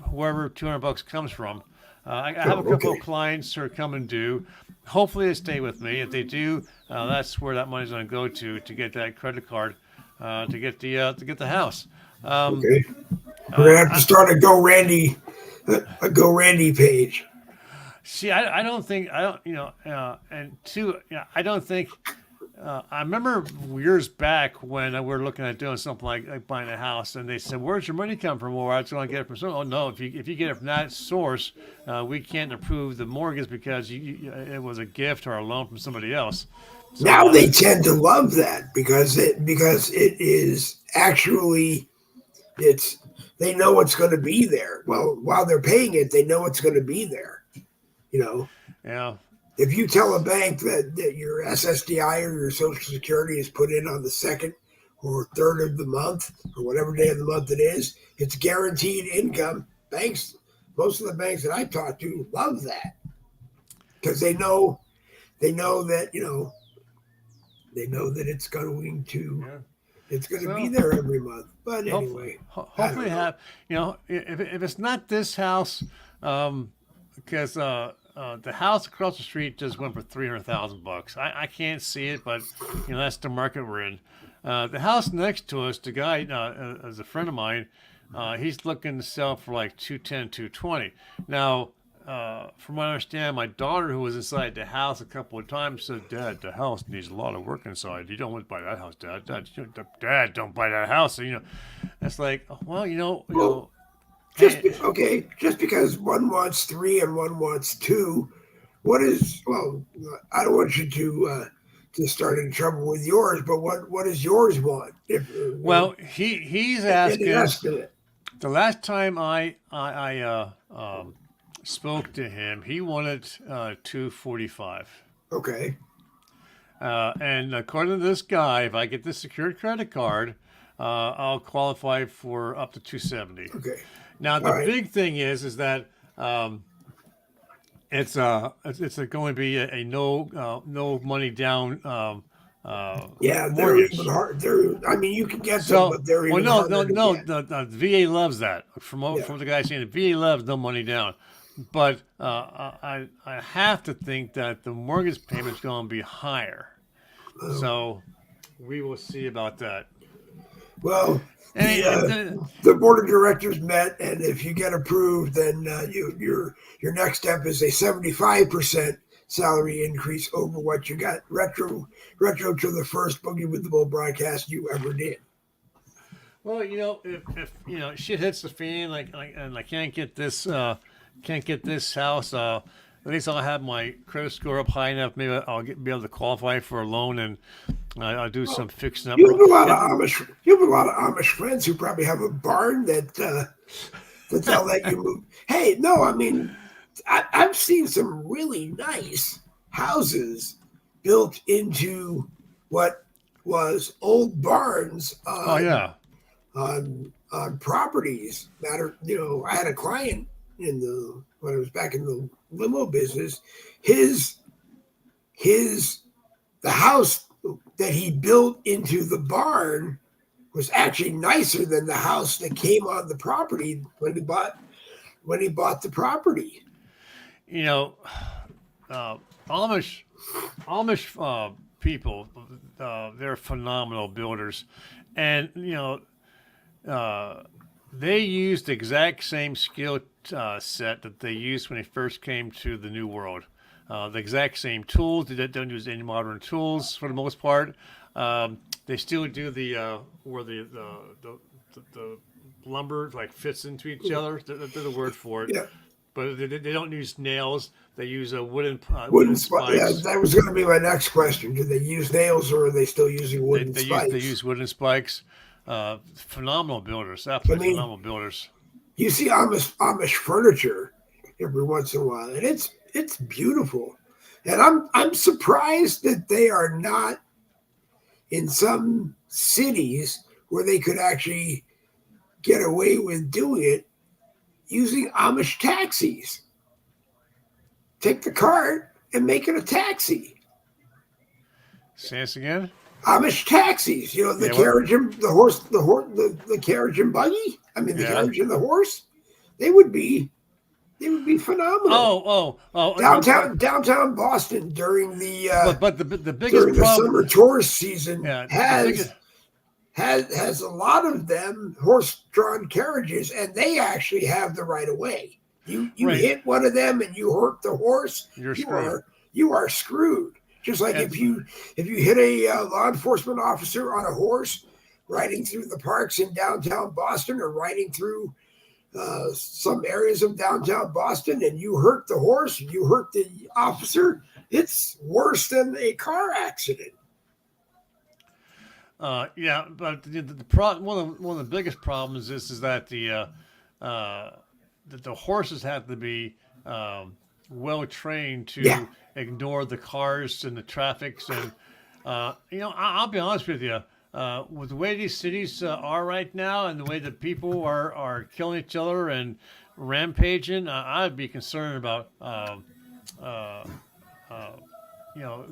wherever $200 comes from. I have a couple of clients who are coming due. Hopefully they stay with me. If they do, that's where that money's going to go to get that credit card to get the house. Okay. We're gonna have to start a GoRandy page. See, I don't think and two, I don't think. I remember years back when we were looking at doing something like buying a house, and they said, "Where's your money come from?" Well, I was going to get it from someone. Oh no, if you get it from that source, we can't approve the mortgage because it was a gift or a loan from somebody else. So, now they tend to love that because it is actually they know it's going to be there. Well, while they're paying it, they know it's going to be there. Yeah. If you tell a bank that your SSDI or your Social Security is put in on the 2nd or 3rd of the month or whatever day of the month it is, it's guaranteed income. Most of the banks that I talk to love that because they know that it's going to be there every month. But anyway, hopefully if it's not this house, because the house across the street just went for $300,000. I can't see it, but that's the market we're in. The house next to us, the guy is a friend of mine. He's looking to sell for like 210, 220. Now, from what I understand, my daughter, who was inside the house a couple of times, said, "Dad, the house needs a lot of work inside. You don't want to buy that house, Dad. Dad, don't buy that house." So, it's like, well, just because one wants 3 and one wants 2, I don't want you to start in trouble with yours, but what does yours want? He's asking. The last time I spoke to him, he wanted $245. Okay. And according to this guy, if I get the secured credit card, I'll qualify for up to 270. Okay. Now All the right. big thing is that it's going to be a no money down Yeah, they're even mortgage. hard. They're. I mean, you can get them, So, but they're well, even no, no, harder to no. get. The VA loves that. Yeah. From the guy saying the VA loves no money down, but I have to think that the mortgage payment's going to be higher. So we will see about that. Well, the And, the board of directors met, and if you get approved, then your next step is a 75% salary increase over what you got retro to the first Boogie with the Bull broadcast you ever did. well, if shit hits the fan, and I can't get this house. At least I'll have my credit score up high enough. Maybe be able to qualify for a loan, and I'll do some fixing up. You have a lot of Amish. You have a lot of Amish friends who probably have a barn that they'll let you move. Hey, no, I mean, I've seen some really nice houses built into what was old barns Oh yeah, on properties. I had a client when I was back in the limo business. His the house that he built into the barn was actually nicer than the house that came on the property when he bought the property. uh, Amish people, they're phenomenal builders, and they used the exact same skill set that they used when they first came to the New World. The exact same tools. They don't use any modern tools for the most part. They still do where the lumber like fits into each other. They're the word for it. Yeah. But they don't use nails. They use a wooden Wooden spikes. Yeah, that was going to be my next question. Do they use nails or are they still using wooden spikes? They use wooden spikes. Phenomenal builders. Absolutely phenomenal builders. You see Amish furniture every once in a while, and it's beautiful. And I'm surprised that they are not in some cities where they could actually get away with doing it using Amish taxis. Take the cart and make it a taxi. Say this again. Amish taxis, the carriage and the horse, the carriage and buggy. I mean, the carriage and the horse. They would be phenomenal. Downtown Boston during the but the biggest during the problem, summer tourist season has a lot of them horse-drawn carriages, and they actually have the right of way. You hit one of them and you hurt the horse, you are screwed. Just like if you hit a law enforcement officer on a horse riding through the parks in downtown Boston or riding through some areas of downtown Boston and you hurt the horse, you hurt the officer, it's worse than a car accident. But the problem, one of the biggest problems is that the horses have to be well trained to ignore the cars and the traffics, and I'll be honest with you. With the way these cities are right now, and the way that people are killing each other and rampaging, I'd be concerned about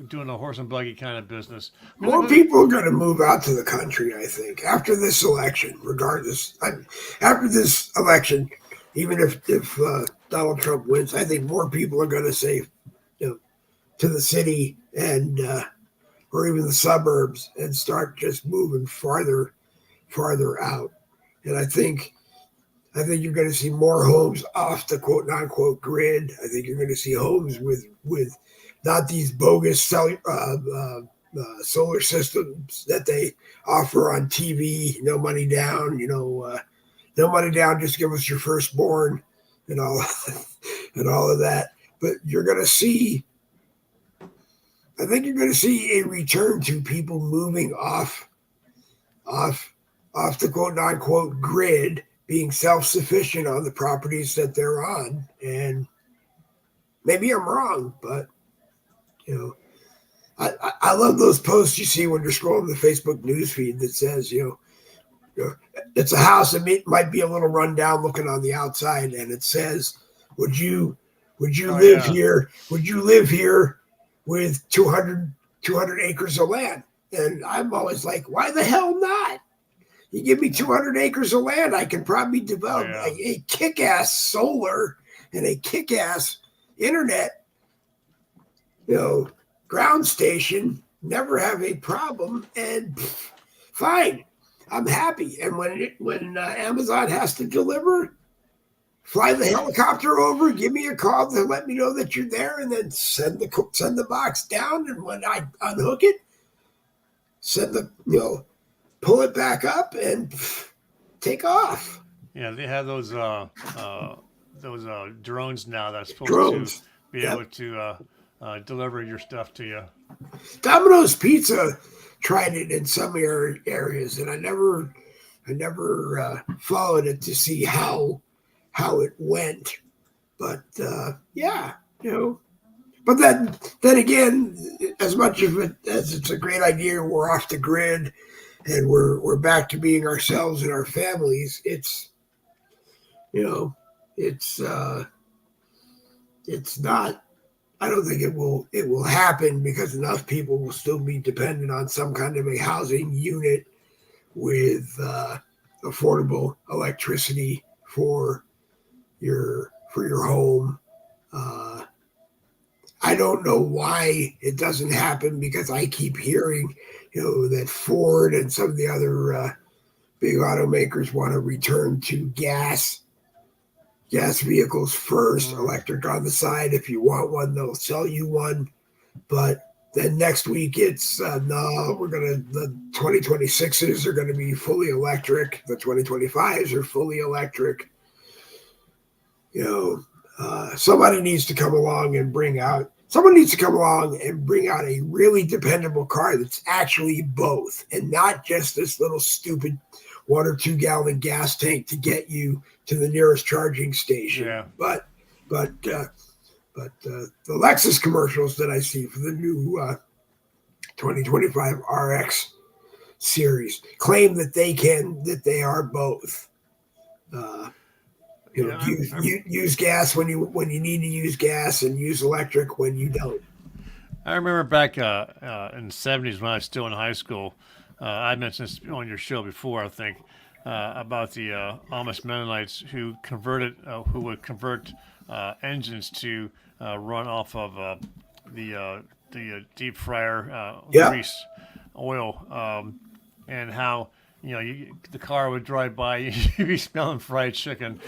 doing a horse and buggy kind of business. More people are going to move out to the country, I think, after this election. Regardless, after this election, even if Donald Trump wins, I think more people are going to say, to the city and or even the suburbs and start just moving farther out. And I think you're going to see more homes off the quote unquote grid. I think you're going to see homes with not these bogus solar systems that they offer on TV. No money down, no money down. Just give us your firstborn and all of that. But you're going to see. I think you're going to see a return to people moving off the quote unquote grid, being self-sufficient on the properties that they're on. And maybe I'm wrong, but I love those posts you see when you're scrolling the Facebook newsfeed that says, it's a house that might be a little run down looking on the outside, and it says, would you live here? Would you live here with 200 acres of land? And I'm always like, why the hell not? You give me 200 acres of land, I can probably develop a kick-ass solar and a kick-ass internet, ground station, never have a problem, and fine, I'm happy. And when Amazon has to deliver, fly the helicopter over, give me a call to let me know that you're there, and then send the box down. And when I unhook it, pull it back up and take off. Yeah, they have those drones now that's supposed to be able to deliver your stuff to you. Domino's Pizza tried it in some areas, and I never followed it to see how it went. But But then again, as much of it as it's a great idea, we're off the grid, and we're back to being ourselves and our families. It's not. I don't think it will happen, because enough people will still be dependent on some kind of a housing unit with affordable electricity for your home. I don't know why it doesn't happen, because I keep hearing, that Ford and some of the other big automakers want to return to gas vehicles first, electric on the side. If you want one, they'll sell you one. But then next week it's no, the 2026s are going to be fully electric. The 2025s are fully electric. Somebody needs to come along and bring out a really dependable car that's actually both, and not just this little stupid 1 or 2 gallon gas tank to get you to the nearest charging station. Yeah. But the Lexus commercials that I see for the new 2025 RX series claim that they are both. Use gas when you need to use gas, and use electric when you don't. I remember back in the 70s when I was still in high school. I mentioned this on your show before, I think, about the Amish Mennonites who would convert engines to run off of the deep fryer grease oil, and how the car would drive by, you'd be smelling fried chicken.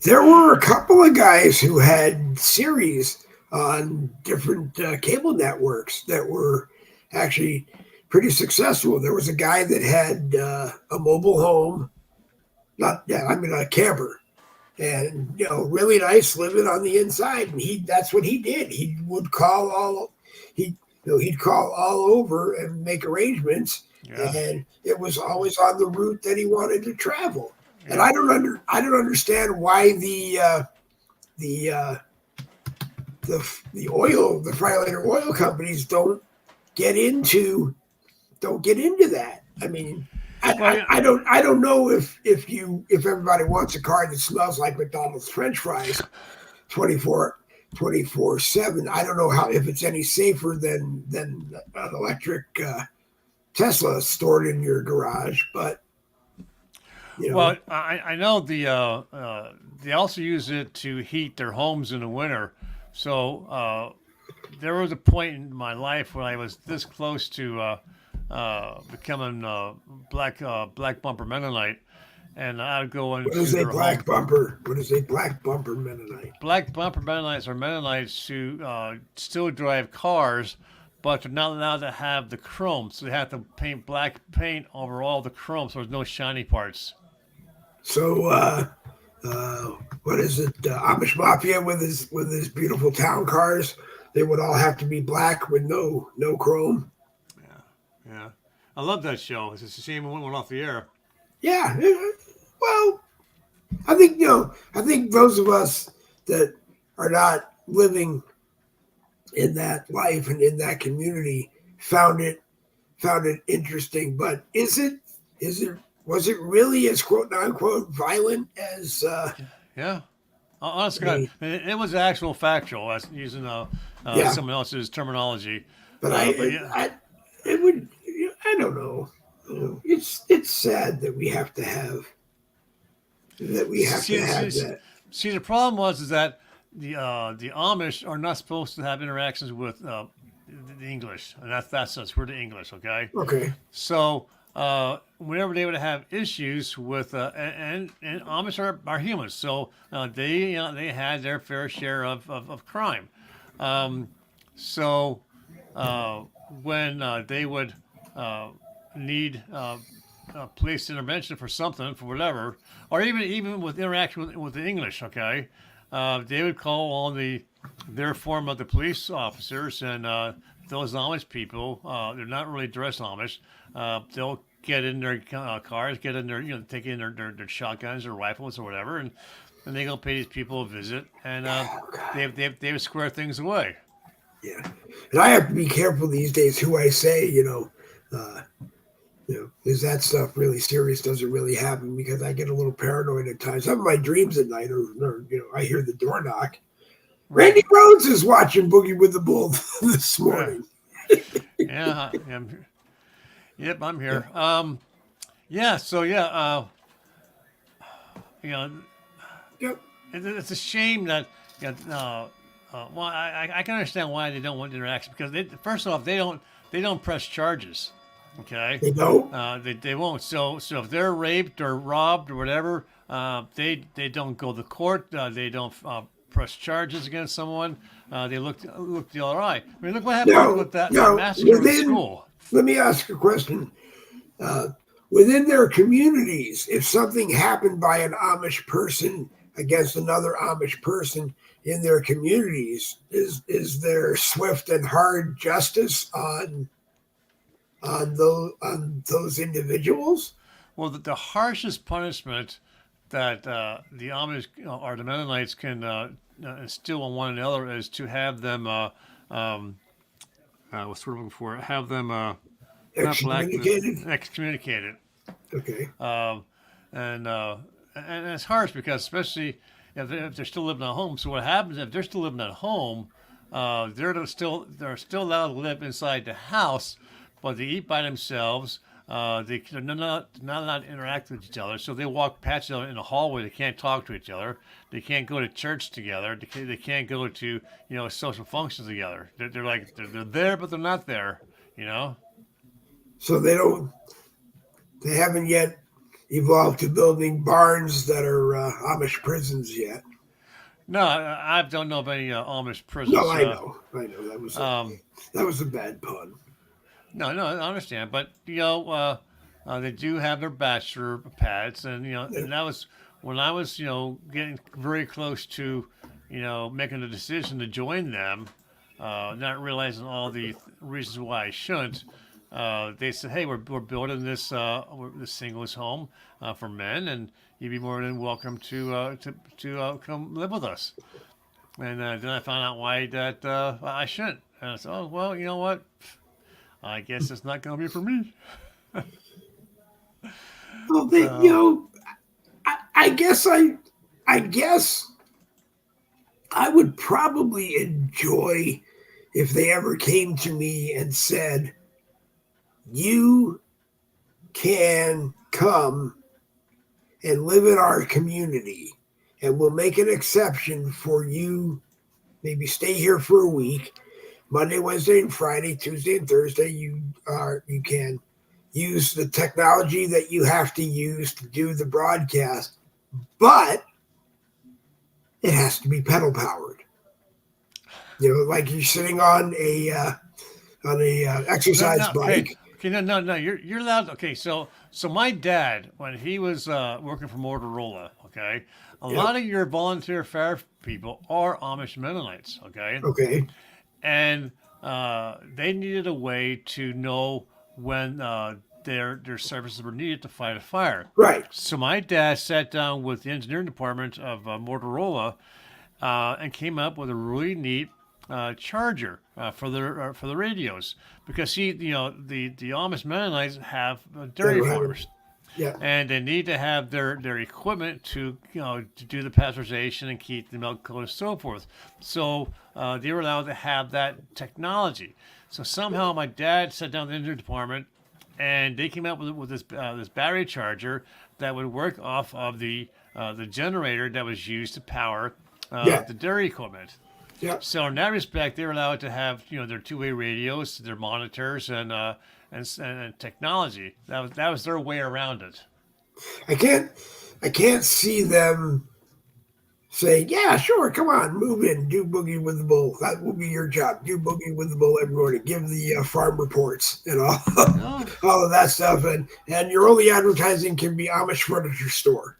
There were a couple of guys who had series on different cable networks that were actually pretty successful. There was a guy that had a mobile home, a camper, and really nice living on the inside. And that's what he did. He would call he'd call all over and make arrangements. Yeah. And it was always on the route that he wanted to travel. Yeah. And I don't understand why the Freightliner oil companies don't get into that. I mean, I don't know if everybody wants a car that smells like McDonald's French fries 24/7. I don't know if it's any safer than an electric Tesla stored in your garage, but Well, I know they also use it to heat their homes in the winter. So there was a point in my life when I was this close to becoming black bumper Mennonite, and I'd go into What is a black bumper Mennonite? Black bumper Mennonites are Mennonites who still drive cars, but they're not allowed to have the chrome, so they have to paint black paint over all the chrome, so there's no shiny parts. So, what is it? Amish Mafia with his beautiful town cars, they would all have to be black with no chrome. Yeah. I love that show. It's just a shame it went off the air. Yeah. Well, I think those of us that are not living in that life and in that community found it interesting. But is it Was it really as quote unquote violent as Yeah. Honest to God, the? it was actual factual, as using Yeah, someone else's terminology. but But yeah, it would. I don't know. It's sad that we have to have see, see, see, that. see, the problem was is that the Amish are not supposed to have interactions with the English, and that's us. We're the English, okay? Okay. So whenever they would have issues with and Amish are humans, so they had their fair share of crime. Um, so uh, when they would uh, need police intervention for something, for whatever, or even with interaction with the English, okay, they would call on their form of the police officers and those Amish people. They're not really dressed Amish. They'll get in their cars, get in their take in their shotguns or rifles or whatever, and they go pay these people a visit, and Oh, God. they would square things away. Yeah, and I have to be careful these days who I say. Is that stuff really serious? Does it really happen? Because I get a little paranoid at times. Some of my dreams at night are I hear the door knock. Right. Randy Rhodes is watching Boogie with the Bull this Yeah. morning. Yeah. Yep. I'm Yeah. here. Yeah. So yeah. You know, Yep. it's a shame that. Well, I can understand why they don't want interaction because first off they don't press charges. Okay. They don't. They won't. So if they're raped or robbed or whatever, they don't go to court. They don't press charges against someone. They look the other eye. I mean, look what happened No. with that No. massacre at school. Let me ask a question. Within their communities, if something happened by an Amish person against another Amish person in their communities, is there swift and hard justice on those individuals? Well, the harshest punishment that the Amish or the Mennonites can instill on one another is to have them. What's the word I'm looking for? Have them not Excommunicated. excommunicated. Okay. And it's harsh because especially if they're still living at home. So what happens if they're still living at home? They're still allowed to live inside the house, but they eat by themselves. They're not allowed to interact with each other, so they walk past each other in the hallway. They can't talk to each other. They can't go to church together. They can't go to social functions together. They're there, but they're not there. You know. So they haven't yet evolved to building barns that are Amish prisons yet. No, I don't know of any Amish prisons. No, I know. Um, That was a bad pun. no, I understand, but they do have their bachelor pads, and and that was when I was getting very close to making the decision to join them, not realizing all the reasons why I shouldn't. They said, "Hey, we're building this singles home for men, and you'd be more than welcome to come live with us." And then I found out why that I shouldn't. And I said, "Oh well, you know what? I guess it's not going to be for me." Well, I guess I would probably enjoy if they ever came to me and said, "You can come and live in our community, and we'll make an exception for you. Maybe stay here for a week, Monday, Wednesday, and Friday, Tuesday and Thursday. You can use the technology that you have to use to do the broadcast, but it has to be pedal powered. Like you're sitting on a exercise bike." Okay, no. You're allowed. Okay, so my dad, when he was working for Motorola, okay, a lot of your volunteer fire people are Amish Mennonites, okay, Okay. and they needed a way to know when their services were needed to fight a fire. Right. So my dad sat down with the engineering department of Motorola and came up with a really neat charger for the radios because the Amish Mennonites have dairy farms. Yeah. and they need to have their equipment to to do the pasteurization and keep the milk cold and so forth. So they were allowed to have that technology. So somehow my dad sat down in the engineering department, and they came up with this battery charger that would work off of the generator that was used to power Yeah. the dairy equipment. Yeah. So in that respect, they were allowed to have their two-way radios, their monitors, and technology. That was their way around it. I can't see them saying, "Yeah, sure, come on, move in, do Boogie with the Bull. That will be your job. Do Boogie with the Bull every morning. Give the farm reports and all, No, all of that stuff. And your only advertising can be Amish furniture store."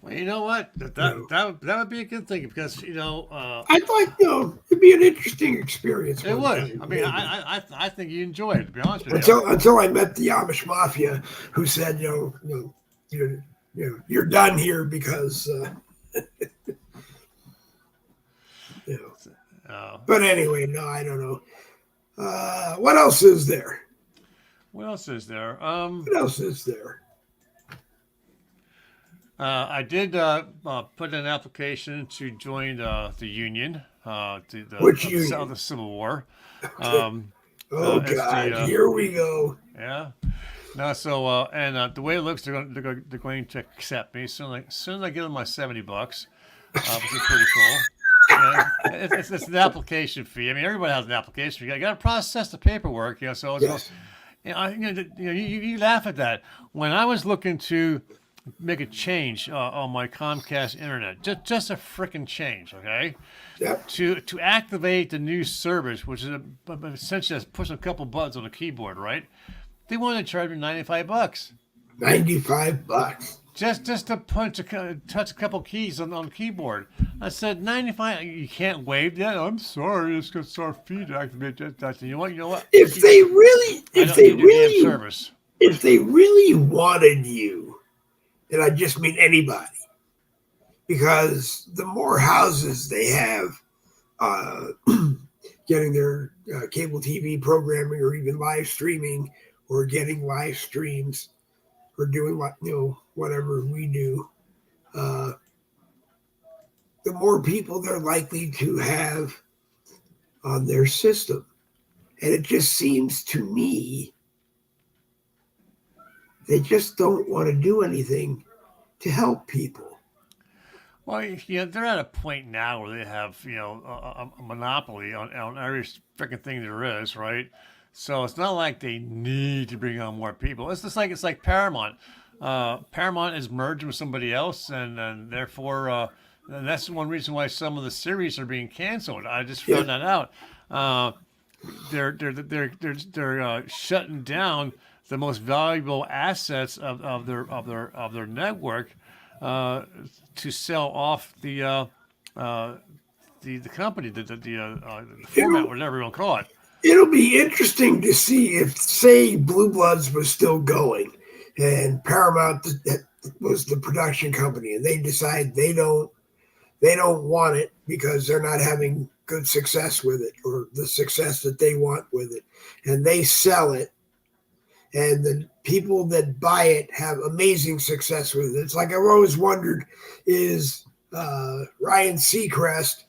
well, you know what? That would be a good thing because I'd like, it'd be an interesting experience. it one would. time, I mean, maybe. I think you enjoy it. To be honest with you. Until I met the Amish mafia, who said, you're done here because, you know. But anyway, no, I don't know. What else is there? What else is there? What else is there? I did put in an application to join the union, Which of union? of the Civil War. Oh It's God, here we go. Yeah. No, so and the way it looks, they're going to accept me as soon as I give them my $70, which is pretty cool. It's an application fee. I mean, everybody has an application fee. You got to process the paperwork. So it's, Yes. you laugh at that. When I was looking to make a change on my Comcast internet, just a freaking change, okay? Yep. To activate the new service, which is essentially just push a couple buttons on the keyboard, right? They wanted to charge me $95 $95. just to touch a couple keys on the keyboard. I said 95. You can't waive that. I'm sorry, it's going to start fee to activate that. You know what? If they really, I don't need your damn service. if they really wanted you, and I just mean anybody, because the more houses they have, getting their cable TV programming or even live streaming or getting live streams or doing whatever we do, the more people they're likely to have on their system. And it just seems to me they just don't want to do anything to help people. Well, they're at a point now where they have, a monopoly on every freaking thing there is, right? So it's not like they need to bring on more people. It's like Paramount. Paramount is merged with somebody else, and therefore, and that's one reason why some of the series are being canceled. I just found that out. They're shutting down the most valuable assets of their network to sell off the company, the format, whatever you want to call it. It'll be interesting to see if, say, Blue Bloods was still going and Paramount was the production company, and they decide they don't want it because they're not having good success with it or the success that they want with it, and they sell it, and the people that buy it have amazing success with it. It's like I've always wondered, is Ryan Seacrest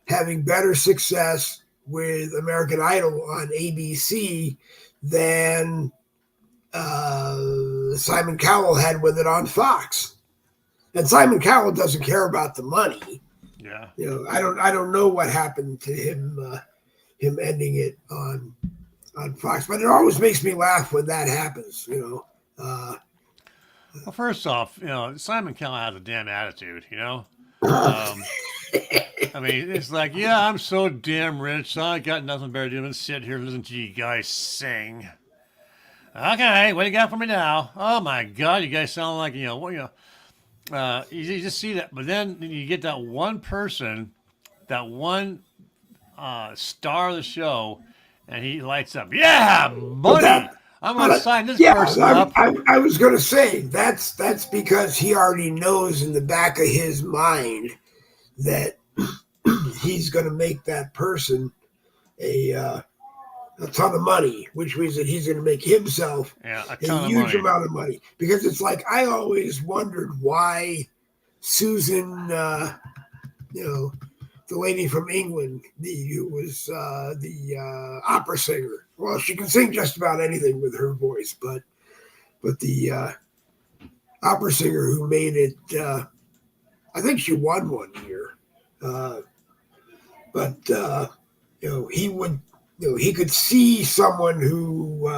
having better success with American Idol on ABC than Simon Cowell had with it on Fox? And Simon Cowell doesn't care about the money. Yeah. I don't know what happened to him ending it on Fox, but it always makes me laugh when that happens. Well, first off, Simon Cowell has a damn attitude. I mean, it's like, yeah, I'm so damn rich, so I got nothing better to do than sit here and listen to you guys sing. Okay, what do you got for me now? Oh my God, you guys sound like you just see that, but then you get that one person, that one star of the show, and he lights up. Yeah, money. I'm going to sign this person up. I was going to say that's because he already knows in the back of his mind that he's going to make that person a a ton of money, which means that he's going to make himself a a ton of huge money. amount of money. Because it's like I always wondered why Susan, the lady from England, who was the opera singer. Well, she can sing just about anything with her voice, but the opera singer who made it, I think she won one year. But he would, he could see someone who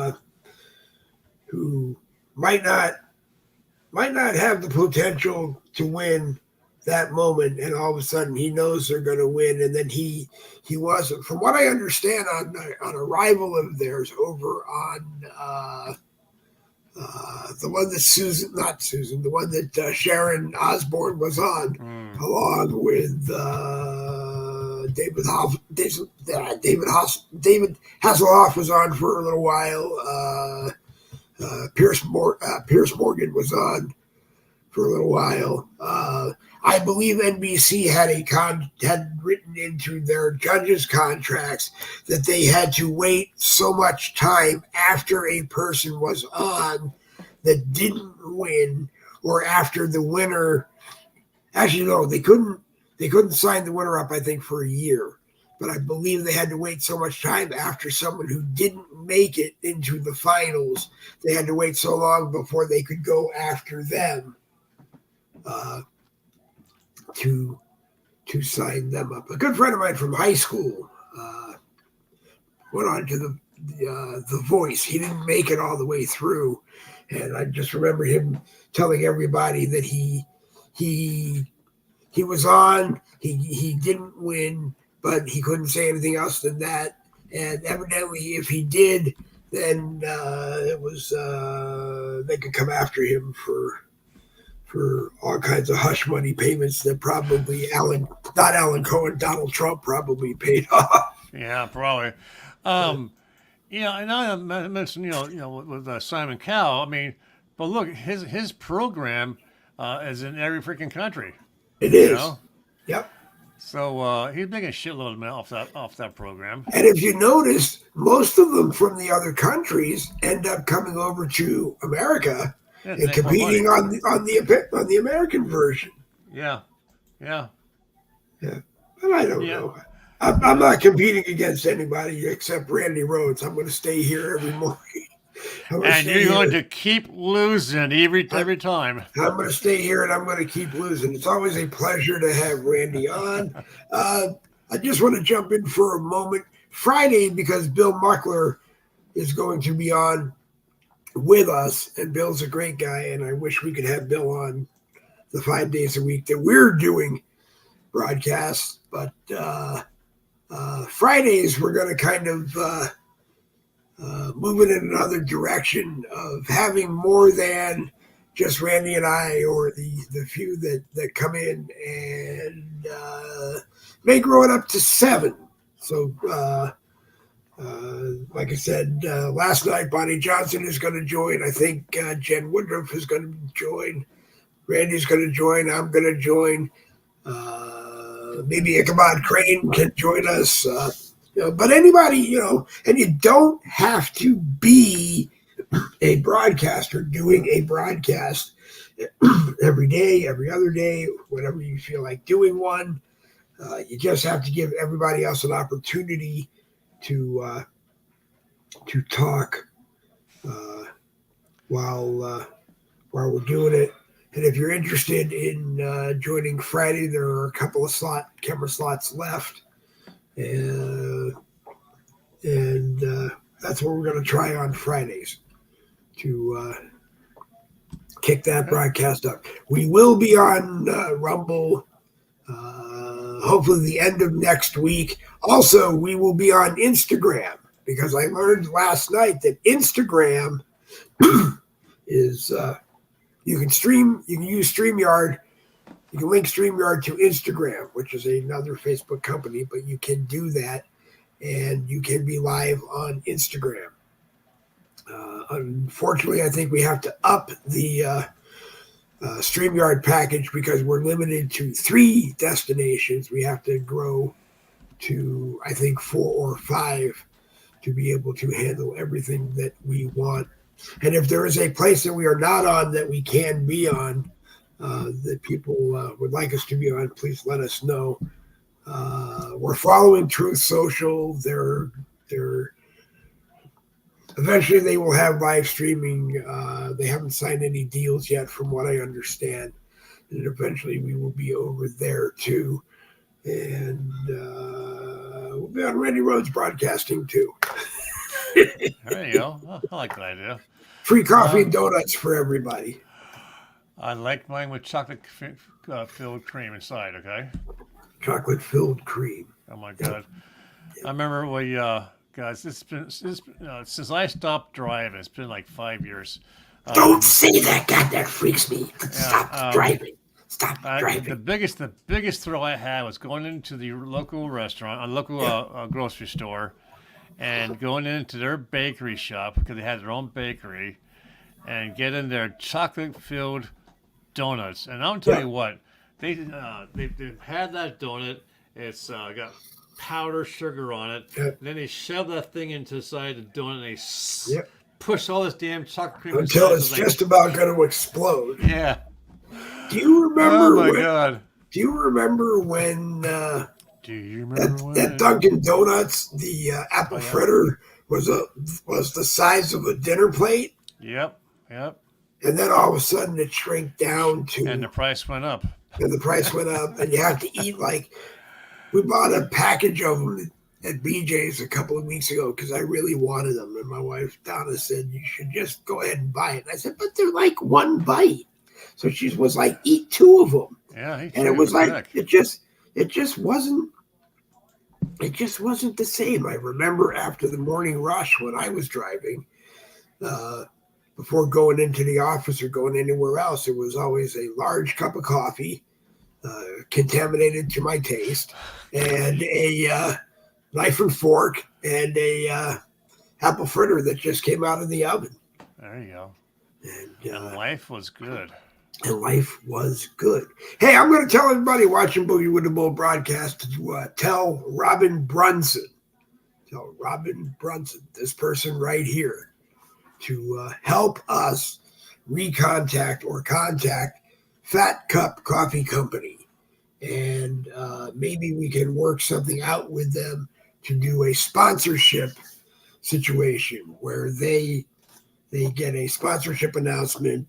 might not have the potential to win that moment, and all of a sudden he knows they're going to win, and then he wasn't. From what I understand, on a rival of theirs over on the one that not Susan, the one that Sharon Osbourne was on, along with David Hasselhoff was on for a little while. Pierce Morgan was on for a little while. I believe NBC had written into their judges' contracts that they had to wait so much time after a person was on that didn't win, or after the winner. Actually, no, they couldn't sign the winner up, I think, for a year. But I believe they had to wait so much time after someone who didn't make it into the finals. They had to wait so long before they could go after them to sign them up. A good friend of mine from high school went on to the Voice. He didn't make it all the way through, and I just remember him telling everybody that he was on. He didn't win, but he couldn't say anything else than that. And evidently, if he did, then it was they could come after him for all kinds of hush money payments that probably not Alan Cohen, Donald Trump probably paid off. Yeah, probably. And I mentioned, with Simon Cowell. I mean, but look, his program is in every freaking country. It is. Yep. So he's making a shitload of money off that program. And if you notice, most of them from the other countries end up coming over to America and competing on the American version. Yeah. But I don't know. I'm not competing against anybody except Randy Rhoads. I'm going to stay here every morning. And you're going to keep losing every time. I'm going to stay here and I'm going to keep losing. It's always a pleasure to have Randy on. I just want to jump in for a moment. Friday, because Bill Muckler is going to be on with us, and Bill's a great guy, and I wish we could have Bill on the 5 days a week that we're doing broadcasts. But Fridays, we're going to kind of moving in another direction of having more than just Randy and I, or the few that come in, and may grow it up to 7. So, like I said, last night, Bonnie Johnson is going to join. I think Jen Woodruff is going to join. Randy's going to join. I'm going to join. Maybe Ichabod Crane can join us. But anybody, and you don't have to be a broadcaster doing a broadcast every day, every other day, whenever you feel like doing one. You just have to give everybody else an opportunity to talk while we're doing it. And if you're interested in joining Friday, there are a couple of camera slots left. And that's what we're going to try on Fridays to kick that broadcast up. We will be on Rumble hopefully the end of next week. Also, we will be on Instagram, because I learned last night that Instagram is you can use StreamYard. You can link StreamYard to Instagram, which is another Facebook company, but you can do that, and you can be live on Instagram. Unfortunately, I think we have to up the StreamYard package because we're limited to 3 destinations. We have to grow to, I think, 4 or 5 to be able to handle everything that we want. And if there is a place that we are not on that we can be on, that people would like us to be on, please let us know. We're following Truth Social. They're eventually they will have live streaming. They haven't signed any deals yet, from what I understand. And eventually we will be over there too. And we'll be on Randy Rhodes Broadcasting too. There you go. Oh, I like that idea. Free coffee and donuts for everybody. I like mine with chocolate filled cream inside. Okay. Chocolate filled cream. Oh my God. I remember we guys. It's been since I stopped driving. It's been like 5 years. Don't say that. God, that freaks me. Stop driving. Stop driving. The biggest thrill I had was going into the local restaurant, a local grocery store, and going into their bakery shop, because they had their own bakery, and getting their chocolate-filled donuts. And I'll tell you what, they've had that donut. It's got powdered sugar on it. Yep. Then they shove that thing into the side of the donut, and they push all this damn chocolate cream until it's just about going to explode. Yeah. Do you remember? Oh my God! Do you remember when? Do you remember at Dunkin' Donuts, the apple fritter was the size of a dinner plate? Yep. And then all of a sudden it shrank down to. And the price went up. And you have to eat like. We bought a package of them at BJ's a couple of weeks ago because I really wanted them, and my wife Donna said you should just go ahead and buy it. And I said, but they're like one bite. So she was like, eat two of them. Yeah, and it was like it just wasn't the same. I remember after the morning rush when I was driving, before going into the office or going anywhere else, it was always a large cup of coffee, contaminated to my taste, and a knife and fork, and a apple fritter that just came out of the oven. There you go. And life was good. And life was good. Hey, I'm going to tell everybody watching Boogie with the Bull broadcast to tell Robin Brunson. Tell Robin Brunson, this person right here, to help us recontact or contact Fat Cup Coffee Company. And maybe we can work something out with them to do a sponsorship situation where they get a sponsorship announcement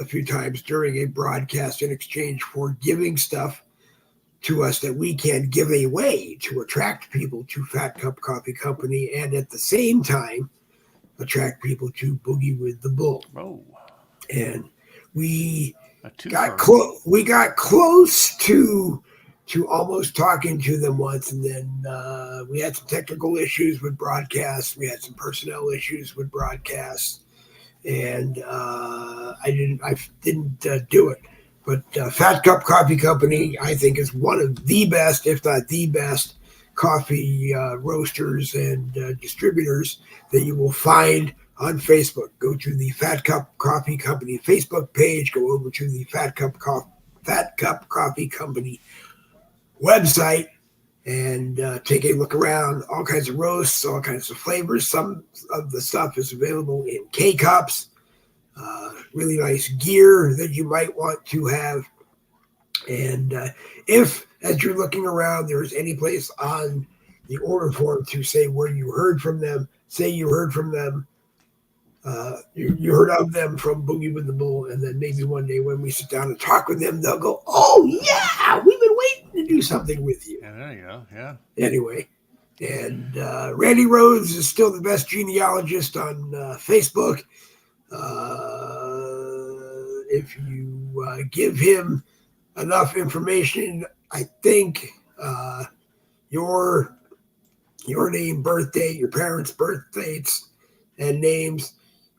a few times during a broadcast in exchange for giving stuff to us that we can give away to attract people to Fat Cup Coffee Company, and at the same time attract people to Boogie with the Bull. Oh. And we got close to almost talking to them once, and then we had some technical issues with broadcasts. We had some personnel issues with broadcasts, and I didn't do it. But Fat Cup Coffee Company, I think, is one of the best, if not the best, coffee roasters and distributors that you will find on Facebook. Go to the Fat Cup Coffee Company Facebook page. Go over to the Fat Cup Coffee Company website and take a look around. All kinds of roasts, all kinds of flavors. Some of the stuff is available in K-Cups. Really nice gear that you might want to have. And if, as you're looking around, there's any place on the order form to say where you heard from them, say you heard from them, you heard of them from Boogie with the Bull, and then maybe one day when we sit down and talk with them, they'll go, oh, yeah, we've been waiting to do something with you. Yeah, there you go, yeah. Anyway, and Randy Rhodes is still the best genealogist on Facebook. If you give him enough information, I think your name, birth date, your parents' birth dates and names,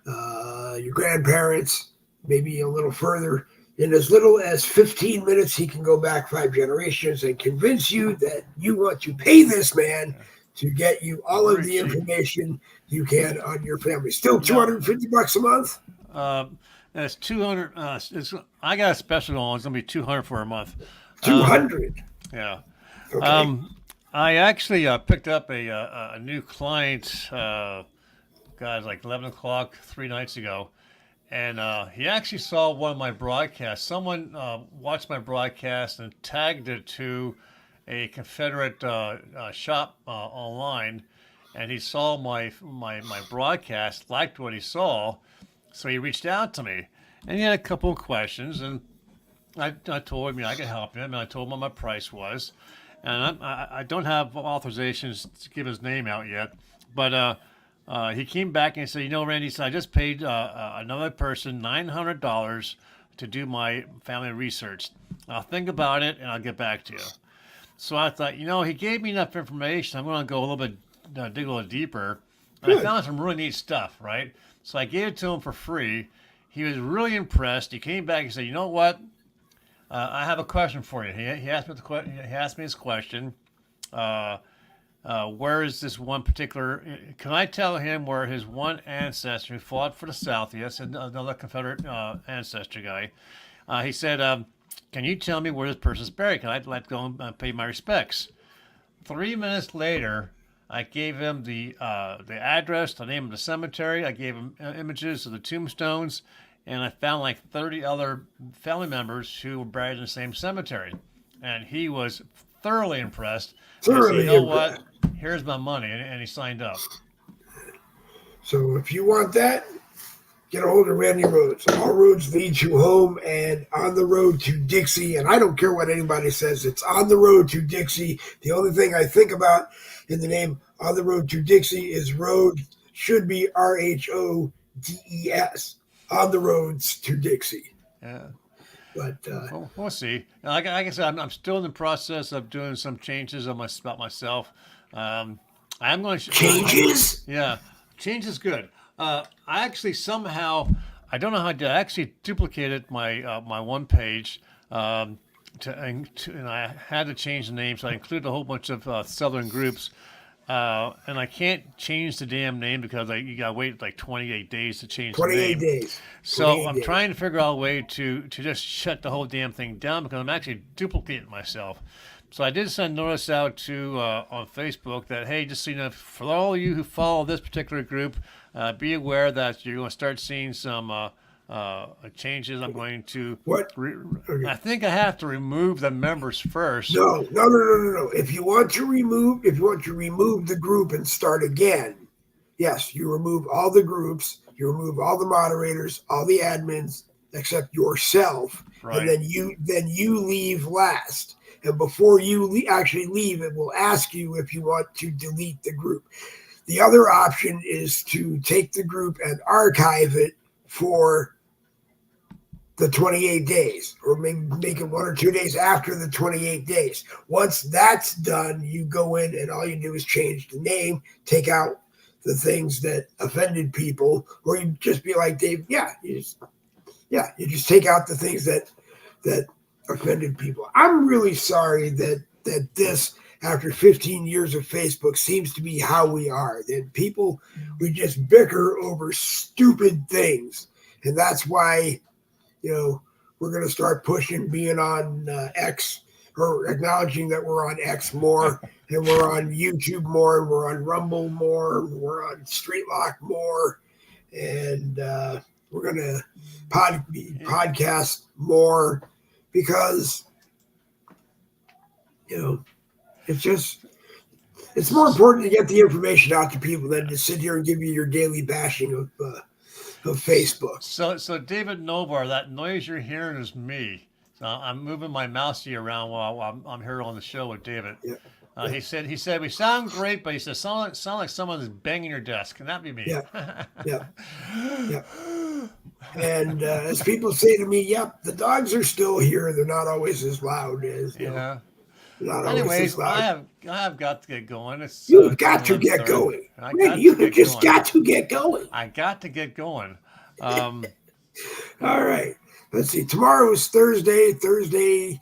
your grandparents, maybe a little further. In as little as 15 minutes, he can go back 5 generations and convince you that you want to pay this man to get you all of the information you can on your family. Still $250 a month? That's 200. I got a special one. It's going to be 200 for a month. 200? Yeah. Okay. I actually picked up a new client, guys, like 11 o'clock 3 nights ago. And he actually saw one of my broadcasts. Someone watched my broadcast and tagged it to a Confederate shop online. And he saw my broadcast, liked what he saw. So he reached out to me. And he had a couple of questions. And I told him, I could help him. And I told him what my price was. And I don't have authorizations to give his name out yet. But he came back and said, Randy, so I just paid another person $900 to do my family research. I'll think about it and I'll get back to you. So I thought, he gave me enough information. I'm going to go a little bit, dig a little deeper. And I Good. found some really neat stuff, right? So I gave it to him for free. He was really impressed. He came back and said, you know what? I have a question for you. He asked me he asked me his question. Where is this one particular? Can I tell him where his one ancestor who fought for the South? Yes, another Confederate ancestor guy. He said, "Can you tell me where this person's buried? Can I let go and pay my respects?" 3 minutes later, I gave him the address, the name of the cemetery. I gave him images of the tombstones, and I found like 30 other family members who were buried in the same cemetery. And he was thoroughly impressed. And I said, you Thoroughly know what? impressed. Here's my money. And he signed up. So if you want that, get a hold of Randy Rhodes. All roads lead you home and on the road to Dixie. And I don't care what anybody says. It's on the road to Dixie. The only thing I think about in the name on the road to Dixie is road should be RHODES. On the roads to Dixie. Yeah. But Well, we'll see. Like I said, I'm still in the process of doing some changes about myself. I'm going to. changes? Yeah, change is good. I actually somehow, I don't know how I did. I actually duplicated my one page, and I had to change the name, so I included a whole bunch of Southern groups. And I can't change the damn name because you gotta wait like 28 days to change the 28 name. days. So 28 I'm days. trying to figure out a way to just shut the whole damn thing down because I'm actually duplicating myself. So I did send notice out to on Facebook that hey, just so you know, for all of you who follow this particular group, be aware that you're going to start seeing some changes. I'm going to. What? I Okay. think I have to remove the members first. No. If you want to remove, the group and start again, yes, you remove all the groups, you remove all the moderators, all the admins except yourself, and Right. then you leave last. And before you actually leave, it will ask you if you want to delete the group. The other option is to take the group and archive it for the 28 days, or maybe make it 1 or 2 days after the 28 days. Once that's done, you go in and all you do is change the name, take out the things that offended people, or you just be like Dave, you just take out the things that offended people. I'm really sorry that this after 15 years of Facebook seems to be how we are. That people we just bicker over stupid things. And that's why we're going to start pushing being on X, or acknowledging that we're on X more, and we're on YouTube more, and we're on Rumble more, and we're on Streetlock more, and we're going to podcast more because it's just it's more important to get the information out to people than to sit here and give you your daily bashing of Facebook. So David Nobar, that noise you're hearing is me. So I'm moving my mousey around while I'm here on the show with David. Yeah. He said we sound great, but he said sound like someone is banging your desk. Can that be me? Yeah. Yeah. Yeah. And as people say to me, yep, the dogs are still here. They're not always as loud as Yeah. not always as Anyways, I loud. have got to get going. It's You've got to get 11:30. going. I Randy, got to you get just going. got to get going. I got to get going. Um, All right. Let's see. Tomorrow is Thursday.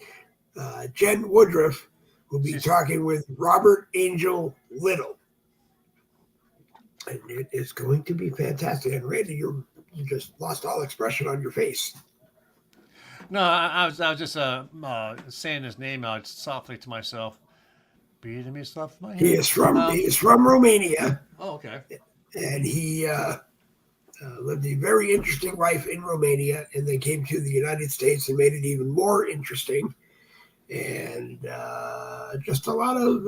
Jen Woodruff will be she's talking with Robert Angel Little. And it is going to be fantastic. And Randy, you just lost all expression on your face. no, I was just saying his name out softly to myself. Beating me stuff my He head. is from Romania, Oh, okay. and he lived a very interesting life in Romania, and then came to the United States and made it even more interesting. And just a lot of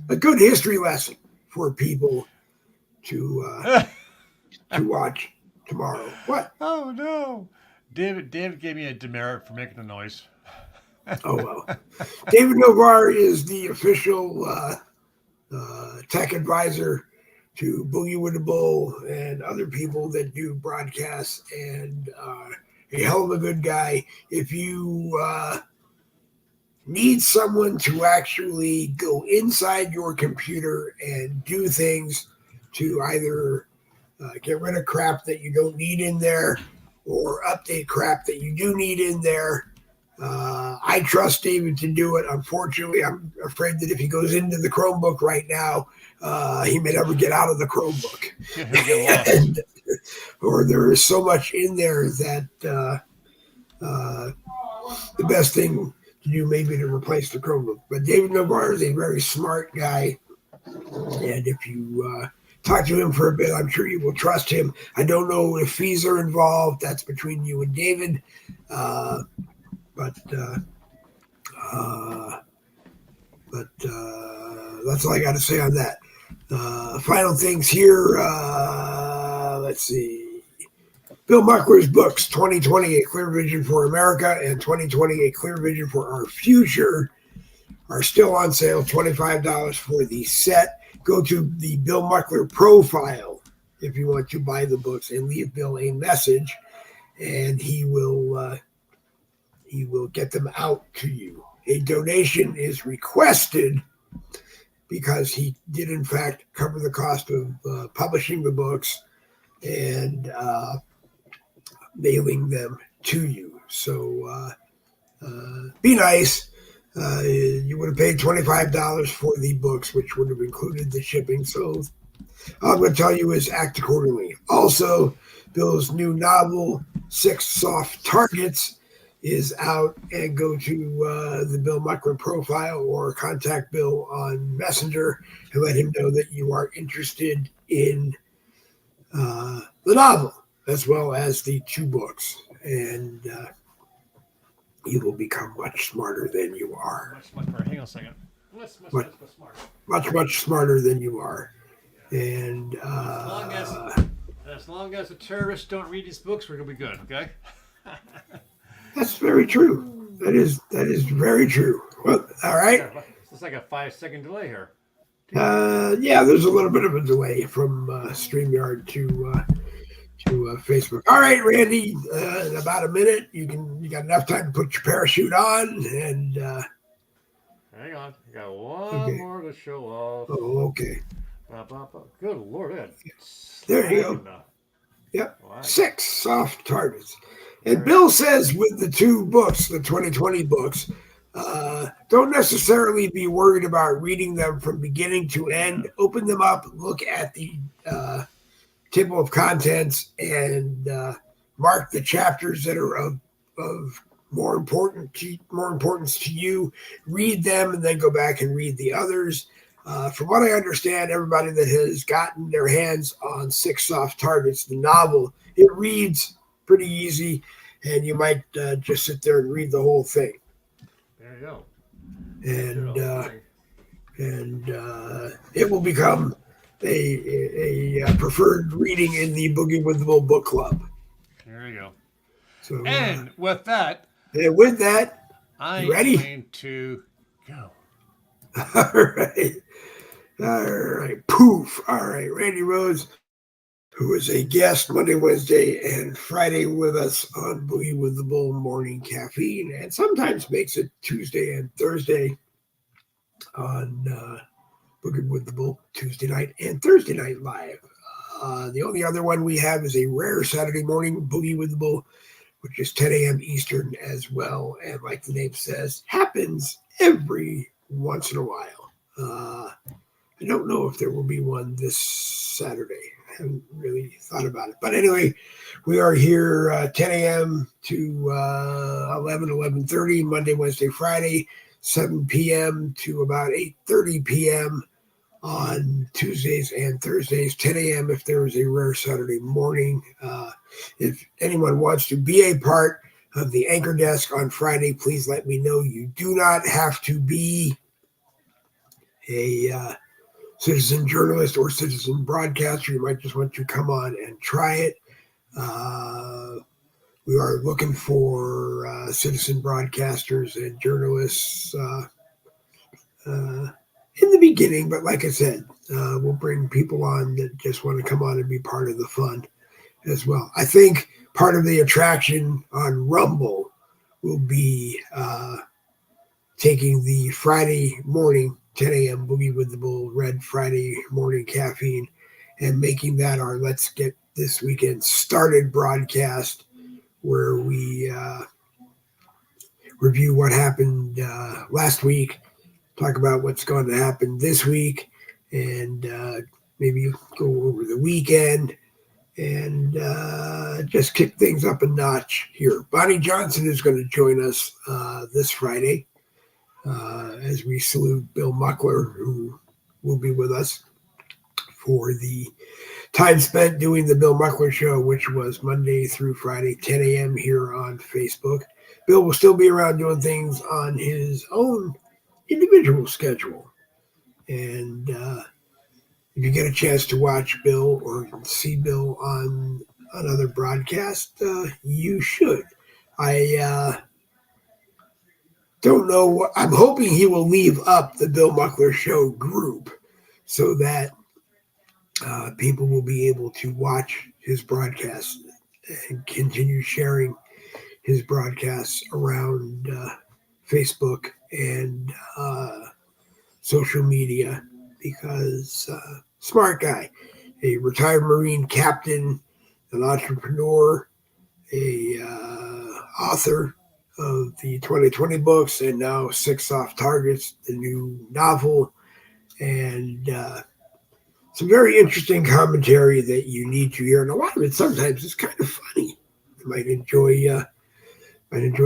a good history lesson for people to watch tomorrow. What? Oh no. David gave me a demerit for making the noise. Oh well. David Novar is the official tech advisor to Boogie with the Bull and other people that do broadcasts, and a hell of a good guy. If you need someone to actually go inside your computer and do things to either get rid of crap that you don't need in there or update crap that you do need in there, I trust David to do it. Unfortunately, I'm afraid that if he goes into the Chromebook right now, he may never get out of the Chromebook. He'll get lost. Or there is so much in there that the best thing to do may be to replace the Chromebook. But David Novar is a very smart guy. And if you talk to him for a bit, I'm sure you will trust him. I don't know if fees are involved. That's between you and David. But that's all I got to say on that. Final things here. Let's see. Bill Muckler's books, 2020, A Clear Vision for America, and 2020, A Clear Vision for Our Future, are still on sale, $25 for the set. Go to the Bill Muckler profile if you want to buy the books and leave Bill a message, and he will get them out to you. A donation is requested because he did, in fact, cover the cost of publishing the books and mailing them to you. So be nice. You would have paid $25 for the books, which would have included the shipping. So all I'm going to tell you is act accordingly. Also, Bill's new novel, 6 Soft Targets, is out, and go to the Bill Muckler profile or contact Bill on Messenger and let him know that you are interested in the novel as well as the 2 books. And you will become much smarter than you are. Hang on a second. Much smarter than you are. And as long as the terrorists don't read these books, we're gonna be good. Okay. that's very true. That is very true. Well, all right. It's like a 5-second delay here. Yeah, there's a little bit of a delay from StreamYard to Facebook. All right, Randy. In about a minute, you got enough time to put your parachute on, and hang on, I got one more to show off. Oh, okay. Good Lord, Ed. There you go. Yep. Wow. 6 Soft Targets. And Bill says with the 2 books, the 2020 books, don't necessarily be worried about reading them from beginning to end. Open them up, look at the table of contents, and mark the chapters that are of more importance to you. Read them, and then go back and read the others. From what I understand, everybody that has gotten their hands on 6 Soft Targets, the novel, it reads pretty easy, and you might just sit there and read the whole thing. There you go. And it will become a preferred reading in the Boogie with the Bull book club. There you go. So, and with that, I'm ready? Going to go. All right. Poof. All right. Randy Rhodes, who is a guest Monday, Wednesday, and Friday with us on Boogie with the Bull Morning Caffeine, and sometimes makes it Tuesday and Thursday on Boogie with the Bull Tuesday night and Thursday night live. The only other one we have is a rare Saturday morning Boogie with the Bull, which is 10 a.m. Eastern as well. And like the name says, happens every once in a while. I don't know if there will be one this Saturday. I haven't really thought about it. But anyway, we are here 10 a.m. to 11:30, Monday, Wednesday, Friday. 7 p.m. to about 8:30 p.m. on Tuesdays and Thursdays, 10 a.m. if there is a rare Saturday morning. If anyone wants to be a part of the anchor desk on Friday, please let me know. You do not have to be a citizen journalist or citizen broadcaster. You might just want to come on and try it. We are looking for citizen broadcasters and journalists in the beginning, but like I said, we'll bring people on that just want to come on and be part of the fun as well. I think part of the attraction on Rumble will be taking the Friday morning 10 a.m. Boogie with the Bull Red Friday morning caffeine and making that our Let's Get This Weekend Started broadcast, where we review what happened last week, talk about what's going to happen this week, and maybe go over the weekend and just kick things up a notch here. Bonnie Johnson is going to join us this Friday as we salute Bill Muckler, who will be with us for the time spent doing the Bill Muckler Show, which was Monday through Friday, 10 a.m. here on Facebook. Bill will still be around doing things on his own individual schedule. And if you get a chance to watch Bill or see Bill on another broadcast, you should. I don't know. I'm hoping he will leave up the Bill Muckler Show group so that people will be able to watch his broadcasts and continue sharing his broadcasts around Facebook and social media, because smart guy, a retired Marine captain, an entrepreneur, a author of the 2020 books, and now 6 Soft Targets, the new novel, and some very interesting commentary that you need to hear. And a lot of it sometimes is kind of funny. You might enjoy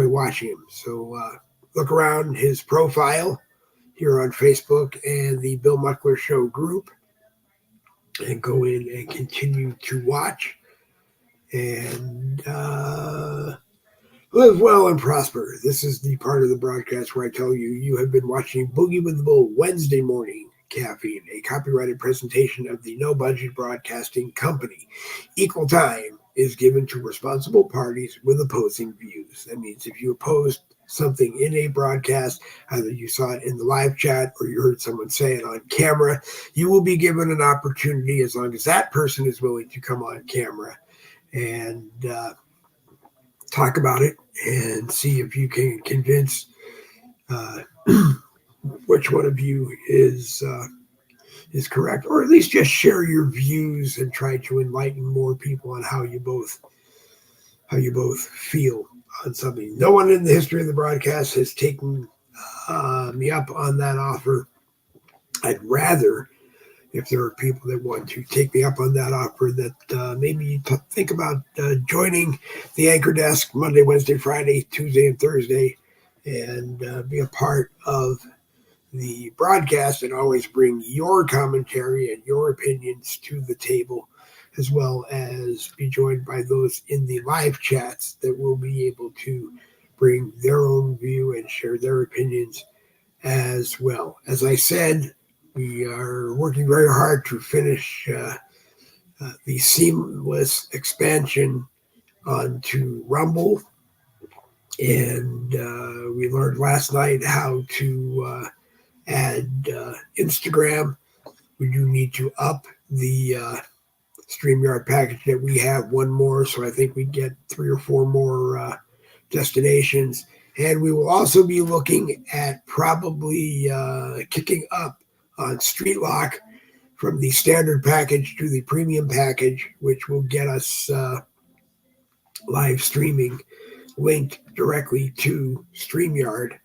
watching him. So look around his profile here on Facebook and the Bill Muckler Show group and go in and continue to watch and live well and prosper. This is the part of the broadcast where I tell you you have been watching Boogie with the Bull Wednesday morning caffeine, a copyrighted presentation of the No Budget Broadcasting Company. Equal time is given to responsible parties with opposing views. That means if you opposed something in a broadcast, either you saw it in the live chat or you heard someone say it on camera, you will be given an opportunity, as long as that person is willing to come on camera and talk about it and see if you can convince which one of you is correct, or at least just share your views and try to enlighten more people on how you both feel on something. No one in the history of the broadcast has taken me up on that offer. I'd rather, if there are people that want to take me up on that offer, that maybe you think about joining the anchor desk Monday, Wednesday, Friday, Tuesday, and Thursday, and be a part of the broadcast and always bring your commentary and your opinions to the table, as well as be joined by those in the live chats that will be able to bring their own view and share their opinions as well. As I said, we are working very hard to finish the seamless expansion onto Rumble, and we learned last night how to add Instagram. We do need to up the StreamYard package that we have one more, so I think we get 3 or 4 more destinations. And we will also be looking at probably kicking up on StreetLock from the standard package to the premium package, which will get us live streaming linked directly to StreamYard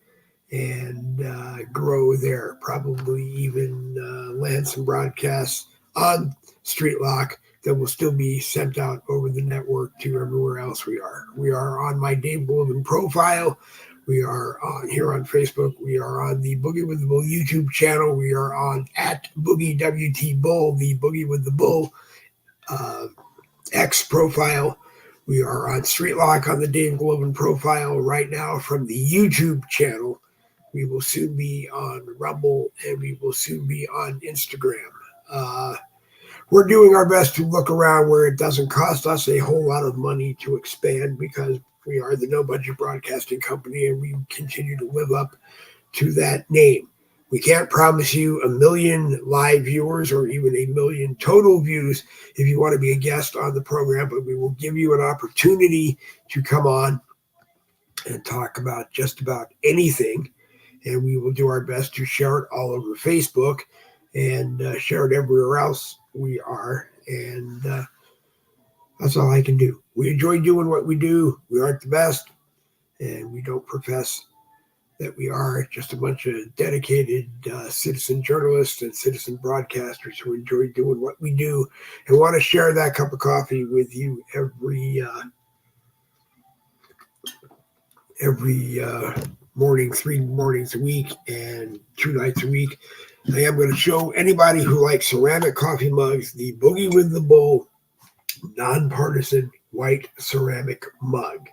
and grow there. Probably even land some broadcasts on StreetLock that will still be sent out over the network to everywhere else we are. We are on my Dave Golden profile, We are on here on Facebook. We are on the Boogie with the Bull YouTube channel. We are on at Boogie WT Bull, the Boogie with the Bull X profile. We are on Street Lock on the Dave Glovin profile right now from the YouTube channel. We will soon be on Rumble, and we will soon be on Instagram. We're doing our best to look around where it doesn't cost us a whole lot of money to expand, because we are the No Budget Broadcasting Company, and we continue to live up to that name. We can't promise you 1 million live viewers or even 1 million total views if you want to be a guest on the program, but we will give you an opportunity to come on and talk about just about anything. And we will do our best to share it all over Facebook and share it everywhere else we are. And that's all I can do. We enjoy doing what we do. We aren't the best, and we don't profess that we are. Just a bunch of dedicated citizen journalists and citizen broadcasters who enjoy doing what we do and want to share that cup of coffee with you every morning, 3 mornings a week and 2 nights a week. I am going to show anybody who likes ceramic coffee mugs the Boogie with the Bull nonpartisan white ceramic mug.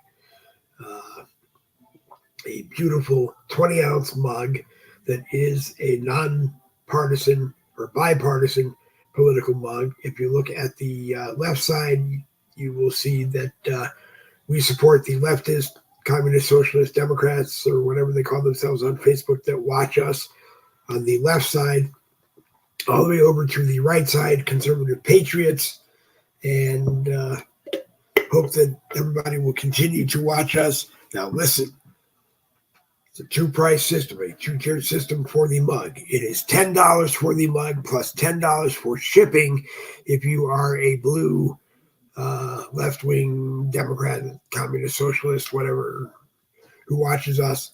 A beautiful 20-ounce mug that is a nonpartisan or bipartisan political mug. If you look at the left side, you will see that we support the leftist, communist, socialist, Democrats, or whatever they call themselves on Facebook that watch us. On the left side, all the way over to the right side, conservative patriots, and hope that everybody will continue to watch us. Now listen, it's a two-price system, a two-tier system for the mug. It is $10 for the mug plus $10 for shipping if you are a blue left-wing Democrat, communist, socialist, whatever, who watches us.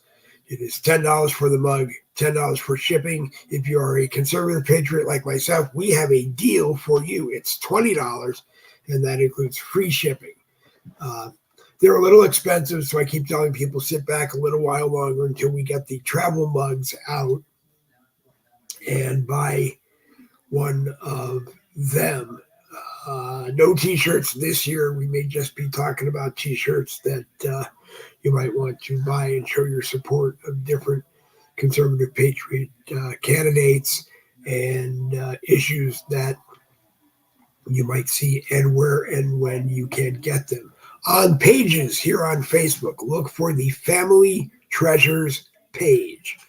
It is $10 for the mug, $10 for shipping. If you are a conservative patriot like myself, we have a deal for you. It's $20, and that includes free shipping. They're a little expensive, so I keep telling people sit back a little while longer until we get the travel mugs out and buy one of them. No t-shirts this year. We may just be talking about t-shirts that you might want to buy and show your support of different conservative patriot candidates and issues that you might see, and where and when you can get them. On pages here on Facebook, look for the Family Treasures page.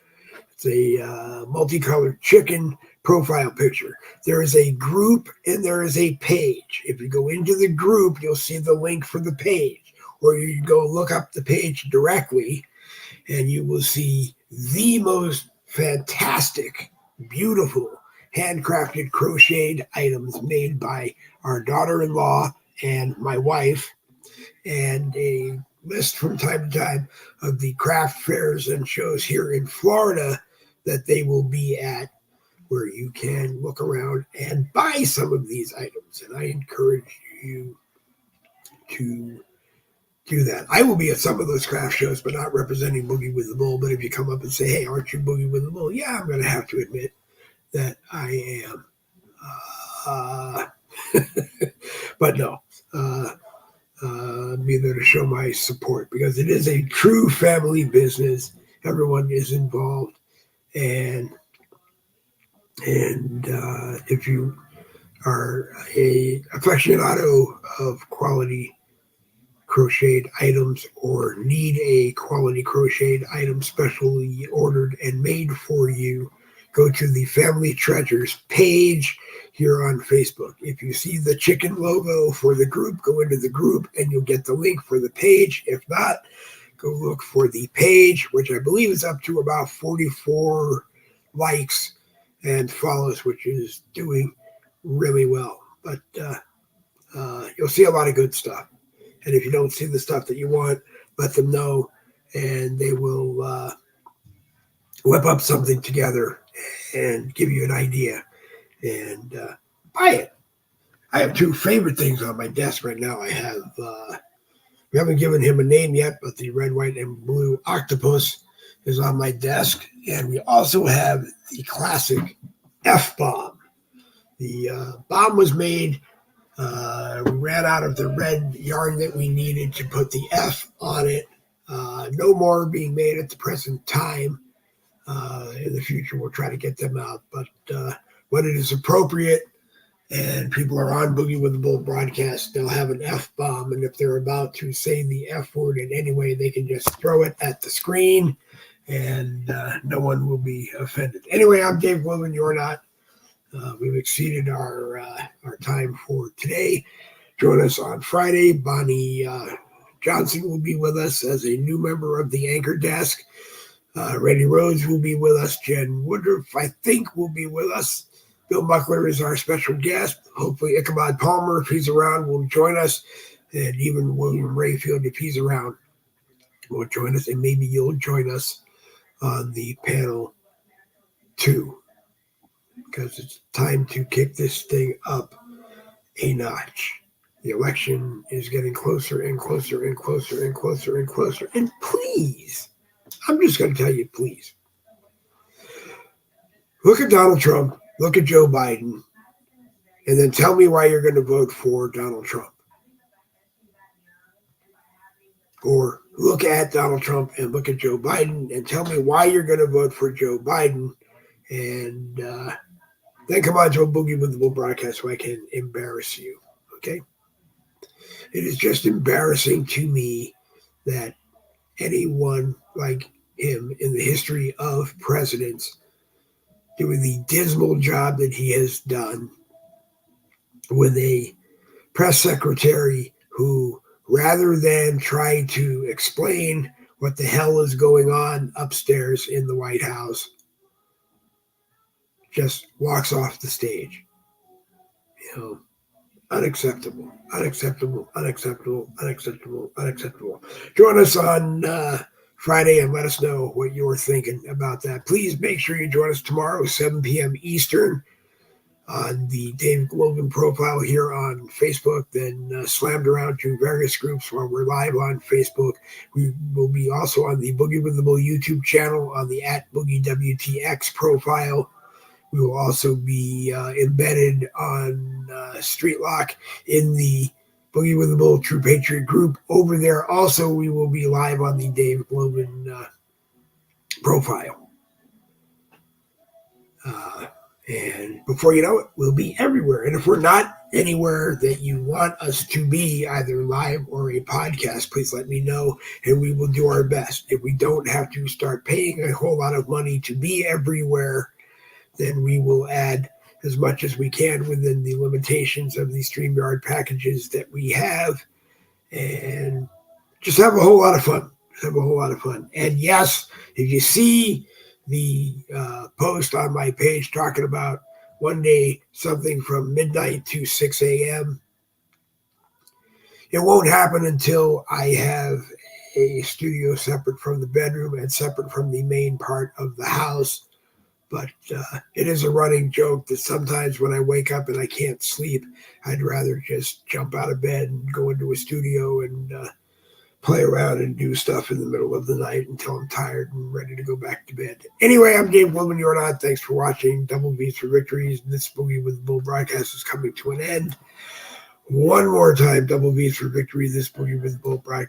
It's a multicolored chicken profile picture. There is a group and there is a page. If you go into the group, you'll see the link for the page, or you go look up the page directly and you will see the most fantastic, beautiful, handcrafted, crocheted items made by our daughter-in-law and my wife, and a list from time to time of the craft fairs and shows here in Florida that they will be at, where you can look around and buy some of these items. And I encourage you to do that. I will be at some of those craft shows, but not representing Boogie with the Bull. But if you come up and say, hey, aren't you Boogie with the Bull? Yeah, I'm going to have to admit that I am. But no, be there to show my support, because it is a true family business. Everyone is involved. And if you are a aficionado of quality crocheted items or need a quality crocheted item specially ordered and made for you, go to the Family Treasures page here on Facebook. If you see the chicken logo for the group, go into the group and you'll get the link for the page. If not, go look for the page, which I believe is up to about 44 likes and follows, which is doing really well. But you'll see a lot of good stuff. And if you don't see the stuff that you want, let them know, and they will whip up something together and give you an idea and buy it. I have two favorite things on my desk right now. I have We haven't given him a name yet, but the red, white, and blue octopus is on my desk. And we also have the classic F-bomb. The bomb was made. We ran out of the red yarn that we needed to put the F on it. No more being made at the present time. In the future, we'll try to get them out. But when it is appropriate and people are on Boogie with the Bull broadcast, they'll have an F-bomb. And if they're about to say the F word in any way, they can just throw it at the screen and no one will be offended. Anyway, I'm Dave Wilman. You're not. We've exceeded our time for today. Join us on Friday. Bonnie Johnson will be with us as a new member of the Anchor Desk. Randy Rhodes will be with us. Jen Woodruff, I think, will be with us. Bill Buckler is our special guest. Hopefully Ichabod Palmer, if he's around, will join us. And even William Rayfield, if he's around, will join us. And maybe you'll join us on the panel too, because it's time to kick this thing up a notch. The election is getting closer and closer and closer and closer and closer. And please, I'm just going to tell you, please, look at Donald Trump, look at Joe Biden, and then tell me why you're going to vote for Donald Trump. Or look at Donald Trump and look at Joe Biden and tell me why you're going to vote for Joe Biden. And then come on to a Boogie with the Bull broadcast so I can embarrass you, okay? It is just embarrassing to me that anyone like him in the history of presidents doing the dismal job that he has done with a press secretary who, rather than try to explain what the hell is going on upstairs in the White House, just walks off the stage. You know, unacceptable, unacceptable, unacceptable, unacceptable, unacceptable. Join us on Friday and let us know what you're thinking about that. Please make sure you join us tomorrow, 7 p.m. Eastern, on the Dave Logan profile here on Facebook, then slammed around to various groups while we're live on Facebook. We will be also on the Boogie with the Bull YouTube channel on the @BoogieWTX profile. We will also be embedded on Streetlock in the Boogie with the Bull True Patriot group. Over there also, we will be live on the Dave Logan profile. And before you know it, we'll be everywhere. And if we're not anywhere that you want us to be, either live or a podcast, please let me know, and we will do our best. If we don't have to start paying a whole lot of money to be everywhere, then we will add as much as we can within the limitations of the StreamYard packages that we have, and just have a whole lot of fun. Have a whole lot of fun. And yes, if you see the post on my page talking about one day something from midnight to 6 a.m., it won't happen until I have a studio separate from the bedroom and separate from the main part of the house. But it is a running joke that sometimes when I wake up and I can't sleep, I'd rather just jump out of bed and go into a studio and play around and do stuff in the middle of the night until I'm tired and ready to go back to bed. Anyway, I'm Dave Wilman. You're not. Thanks for watching. Double V's for victories. This Boogie with the Bull broadcast is coming to an end. One more time, Double V's for victory. This Boogie with the Bull broadcast